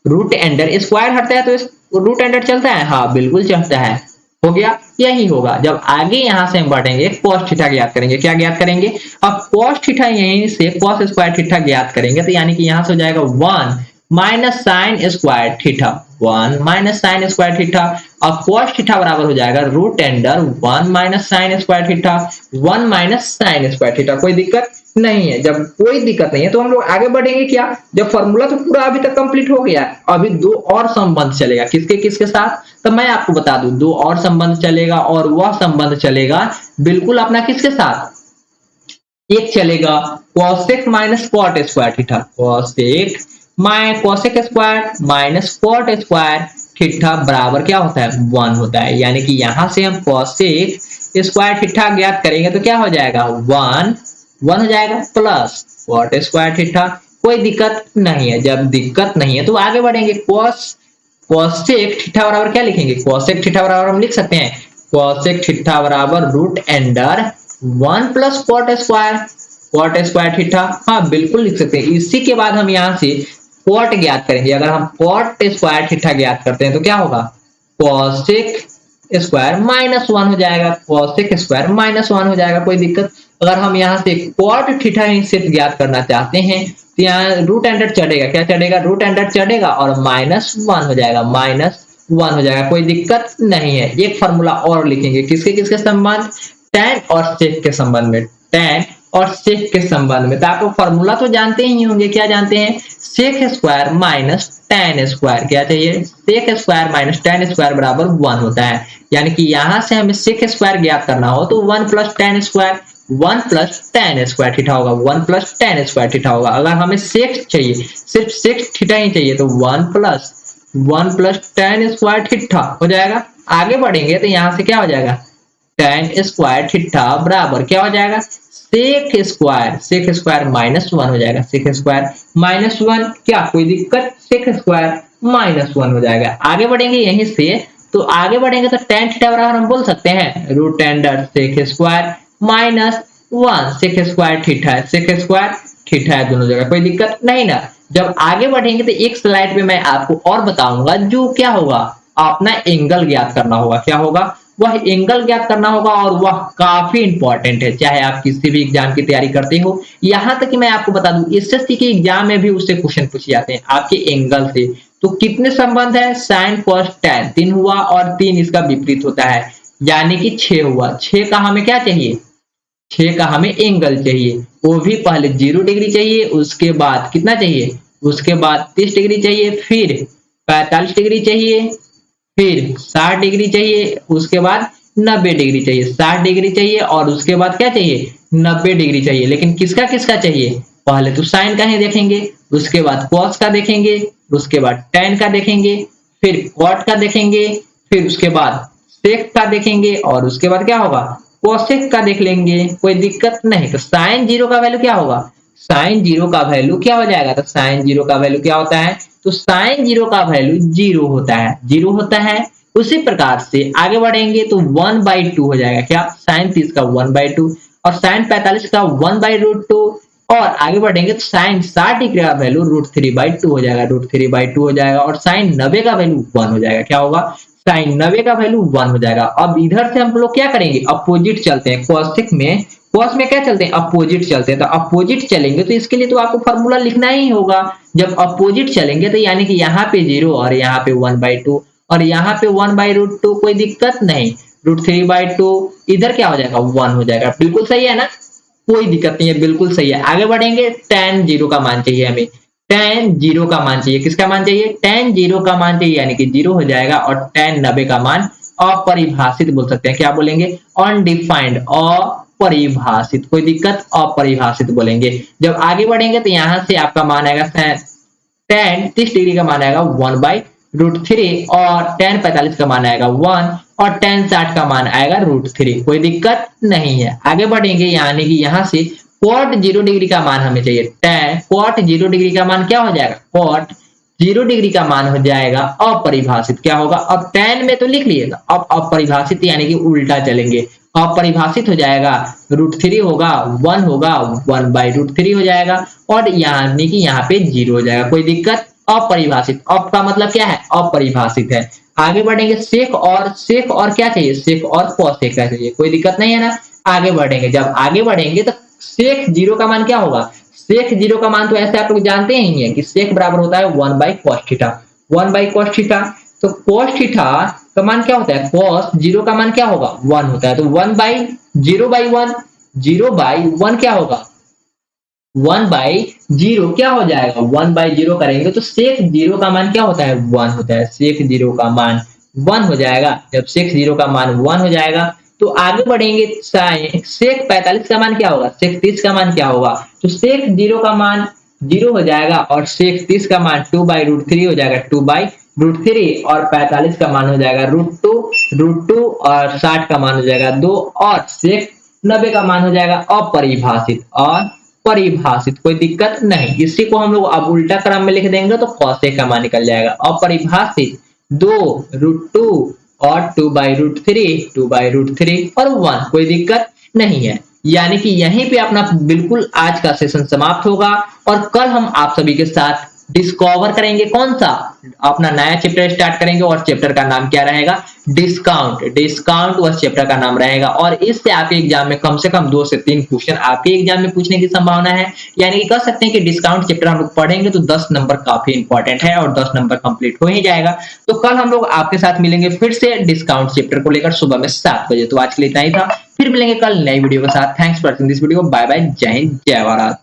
रूट अंडर, स्क्वायर हटता है तो रूट अंडर चलता है, हाँ बिल्कुल चलता है, हो गया, यही होगा। जब आगे यहां से हम बढ़ेंगे cos थीटा ज्ञात करेंगे। क्या ज्ञात करेंगे? अब cos थीटा यहीं से cos स्क्वायर थीटा ज्ञात करेंगे, तो यानी कि यहां से हो जाएगा 1 minus sine square theta, 1 minus sine square theta. अब cos थीटा बराबर हो जाएगा root under 1 minus sine square theta, 1 minus sine square theta. कोई दिक्कत नहीं है। जब कोई दिक्कत नहीं है तो हम लोग आगे बढ़ेंगे क्या? जब फॉर्मूला तो पूरा अभी तक कंप्लीट हो गया, अभी दो और संबंध चलेगा। किसके किसके साथ? तो मैं आपको बता दूं, दो और संबंध चलेगा, और वह संबंध चलेगा बिल्कुल अपना किसके साथ? एक चलेगा cosec minus cot square theta, cosec square minus cot square theta बराबर क्या होता है? 1 होता है। यानी कि यहां से हम cosec स्क्वायर थीटा ज्ञात करेंगे तो क्या हो जाएगा? 1 1 हो जाएगा प्लस cot स्क्वायर थीटा। कोई दिक्कत नहीं है। जब दिक्कत नहीं है तो आगे बढ़ेंगे। cosec थीटा बराबर क्या लिखेंगे? cosec थीटा बराबर हम लिख सकते हैं cosec थीटा बराबर root under 1 plus cot square theta. हाँ बिल्कुल लिख सकते हैं। इसी के बाद हम यहाँ से cot ज्ञात करेंगे। अगर हम cot स्क्वायर थीटा ज्ञात करते हैं तो क्या होगा? cosec स्क्वायर माइनस 1 हो जाएगा, cosec स्क्वायर माइनस 1 हो जाएगा। कोई दिक्कत? अगर हम यहाँ से cot थीटा ही सिर्फ ज्ञात करना चाहते हैं तो यहाँ रूट अंडर चढ़ेगा। क्या चढ़ेगा? रूट अंडर चढ़ेगा और माइनस 1 हो जाएगा, माइनस 1 हो जाएगा। कोई दिक्कत नहीं है। एक फॉर्मूला और लिखेंगे। किसके किसके संबंध? tan और sec के संबंध में, tan और sec के संबंध में। तो आपको फॉर्मूला तो जानते ही होंगे। क्या जानते हैं? sec square minus tan square. क्या चाहिए? sec square minus tan square बराबर 1 होता है। यानी कि यहां से हमें sec स्क्वायर ज्ञात करना हो तो 1 plus tan square, 1 plus tan square theta होगा, 1 प्लस tan स्क्वायर थीटा होगा। अगर हमें sec चाहिए, सिर्फ sec थीटा ही चाहिए, तो 1 प्लस tan स्क्वायर थीटा हो जाएगा। आगे बढ़ेंगे तो यहां से क्या हो जाएगा? tan स्क्वायर थीटा बराबर क्या हो जाएगा? सेक स्क्वायर माइनस 1 हो जाएगा, सेक स्क्वायर माइनस 1। क्या कोई दिक्कत? सेक स्क्वायर माइनस 1 हो जाएगा। आगे बढ़ेंगे यहीं से, तो आगे बढ़ेंगे तो tan थीटा बराबर हम बोल सकते हैं root under sec square minus 1, sec square theta है, सेक स्क्वायर थीटा है दोनों जगह। कोई दिक्कत नहीं ना। जब आगे बढ़ेंगे तो एक स्लाइड में मैं आपको और बताऊंगा जो क्या होगा, अपना एंगल ज्ञात करना होगा। क्या होगा? वह एंगल ज्ञात करना होगा, और वह काफी इंपॉर्टेंट है, चाहे आप किसी भी एग्जाम की तैयारी करते हो। यहां तक कि मैं आपको बता दूं, एसएससी के एग्जाम में भी उससे क्वेश्चन पूछे जाते हैं आपके एंगल से। तो कितने संबंध है? साइन कॉस टैन 3 हुआ, और 3 इसका विपरीत होता है, यानी कि 6 हुआ। 6 का हमें क्या चाहिए? 6 का हमें एंगल चाहिए, वो भी पहले 0 डिग्री चाहिए, उसके बाद कितना चाहिए? उसके बाद 30 डिग्री चाहिए, फिर 45 डिग्री चाहिए, फिर 60 डिग्री चाहिए, उसके बाद 90 डिग्री चाहिए। 60 डिग्री चाहिए और उसके बाद क्या चाहिए? 90 डिग्री चाहिए। लेकिन किसका किसका चाहिए? पहले तो साइन का ही देखेंगे, उसके बाद कॉस का देखेंगे, उसके बाद टैन का देखेंगे, फिर कॉट का देखेंगे, फिर उसके बाद सेक का देखेंगे, और उसके बाद क्या होगा? कोसेक का देख लेंगे। कोई दिक्कत नहीं। तो साइन 0 का वैल्यू क्या होगा? साइन 0 का वैल्यू क्या हो जाएगा? तो साइन 0 का वैल्यू क्या होता है? तो साइन 0 का वैल्यू 0 होता है, 0 होता है। उसी प्रकार से आगे बढ़ेंगे तो 1/2 हो जाएगा। क्या? साइन 30 का 1/2 और साइन 45 का 1/√2। और आगे बढ़ेंगे तो साइन 60 डिग्री का वैल्यू √3/2 हो जाएगा, √3/2 हो जाएगा। और साइन 90 का वैल्यू 1 हो जाएगा। क्या होगा? साइन 90 का वैल्यू 1 हो जाएगा। अब इधर से हम लोग क्या करेंगे? अपोजिट चलते हैं। कॉसेक में, कॉस में क्या चलते हैं? अपोजिट चलते हैं। तो अपोजिट चलेंगे तो इसके लिए तो आपको फॉर्मूला लिखना ही होगा। जब अपोजिट चलेंगे तो यानी कि यहाँ पे 0 और यहाँ पे 1/2 और यहाँ पे 1/√2। कोई दिक्कत नहीं। √3/2 इधर क्या हो जाएगा? 1 हो जाएगा। बिल्कुल सही है ना? कोई दिक्कत नहीं है, बिल्कुल सही है। आगे बढ़ेंगे। tan 0 का मान चाहिए हमें, tan 0 का मान चाहिए। किसका मान चाहिए? tan 0 का मान चाहिए, यानी कि 0 हो जाएगा। और tan 90 का मान अपरिभाषित बोल सकते हैं। क्या बोलेंगे? अनडिफाइंड, अपरिभाषित। कोई दिक्कत? अपरिभाषित बोलेंगे। जब आगे बढ़ेंगे तो यहां से आपका मान आएगा tan 30 डिग्री का मान आएगा 1/√3, और tan 45 का मान आएगा 1, और tan 60 का मान आएगा √3। कोई दिक्कत नहीं है। आगे बढ़ेंगे, यानी कि यहाँ से cot 0 डिग्री का मान हमें चाहिए। cot 0 डिग्री का मान क्या हो जाएगा? cot 0 डिग्री का मान हो जाएगा अपरिभाषित। क्या होगा? अब tan में तो लिख लिएगा, अब अपरिभाषित यानी कि उल्टा चलेंगे। अपरिभाषित हो जाएगा, √3 होगा, 1 होगा, 1/√3 हो जाएगा, और यानी कि यहाँ पे 0 हो जाएगा। कोई दिक्कत? अपरिभाषित। अप का मतलब क्या है? अपरिभाषित है। आगे बढ़ेंगे सेक और क्या चाहिए, सेक और कॉसेक का चाहिए, कोई दिक्कत नहीं है ना। आगे बढ़ेंगे, जब आगे बढ़ेंगे तो सेक जीरो का मान क्या होगा, सेक जीरो का मान तो ऐसे आप लोग जानते ही हैं कि सेक बराबर होता है 1 by cos theta, 1 by cos theta. तो कॉस थीटा का मान क्या होता है, कॉस जीरो का मान क्या होगा 1 होता है, तो 1 by zero by 1, zero by 1 क्या होगा 1 बाई जीरो क्या हो जाएगा, 1 बाई जीरो करेंगे तो सेक जीरो का मान क्या होता है 1 होता है, सेक जीरो का मान 1 हो जाएगा। जब सेक जीरो का मान 1 हो जाएगा तो आगे बढ़ेंगे, सेक 45 का मान क्या होगा, सेक 30 का मान क्या होगा, तो सेक जीरो का मान 0 हो जाएगा और सेक 30 का मान 2 बाई रूट 3 हो जाएगा, 2 बाई रूट 3 और 45 का मान हो जाएगा रूट टू और 60 का मान हो जाएगा 2 और सेक 90 का मान हो जाएगा अपरिभाषित और परिभाषित, कोई दिक्कत नहीं। इसी को हम लोग अब उल्टा क्रम में लिख देंगे तो कौशे का मान निकल जाएगा अपरिभाषित 2 रूट 2 और 2 बाई रूट 3, 2 बाई रूट 3 और 1, कोई दिक्कत नहीं है। यानी कि यहीं पे अपना बिल्कुल आज का सेशन समाप्त होगा और कल हम आप सभी के साथ डिस्कवर करेंगे कौन सा अपना नया चैप्टर स्टार्ट करेंगे और चैप्टर का नाम क्या रहेगा, डिस्काउंट। डिस्काउंट वह चैप्टर का नाम रहेगा और इससे आपके एग्जाम में कम से कम 2 से 3 क्वेश्चन आपके एग्जाम में पूछने की संभावना है। यानी कि कह सकते हैं कि डिस्काउंट चैप्टर हम लोग पढ़ेंगे तो 10 नंबर काफी इंपॉर्टेंट है और 10 नंबर कंप्लीट हो ही जाएगा। तो कल हम लोग आपके साथ मिलेंगे फिर से डिस्काउंट चैप्टर को लेकर सुबह में 7 बजे। तो आज के लिए इतना ही था, फिर मिलेंगे कल नई वीडियो के साथ। Thanks for watching this video, bye bye, जय हिंद जय भारत।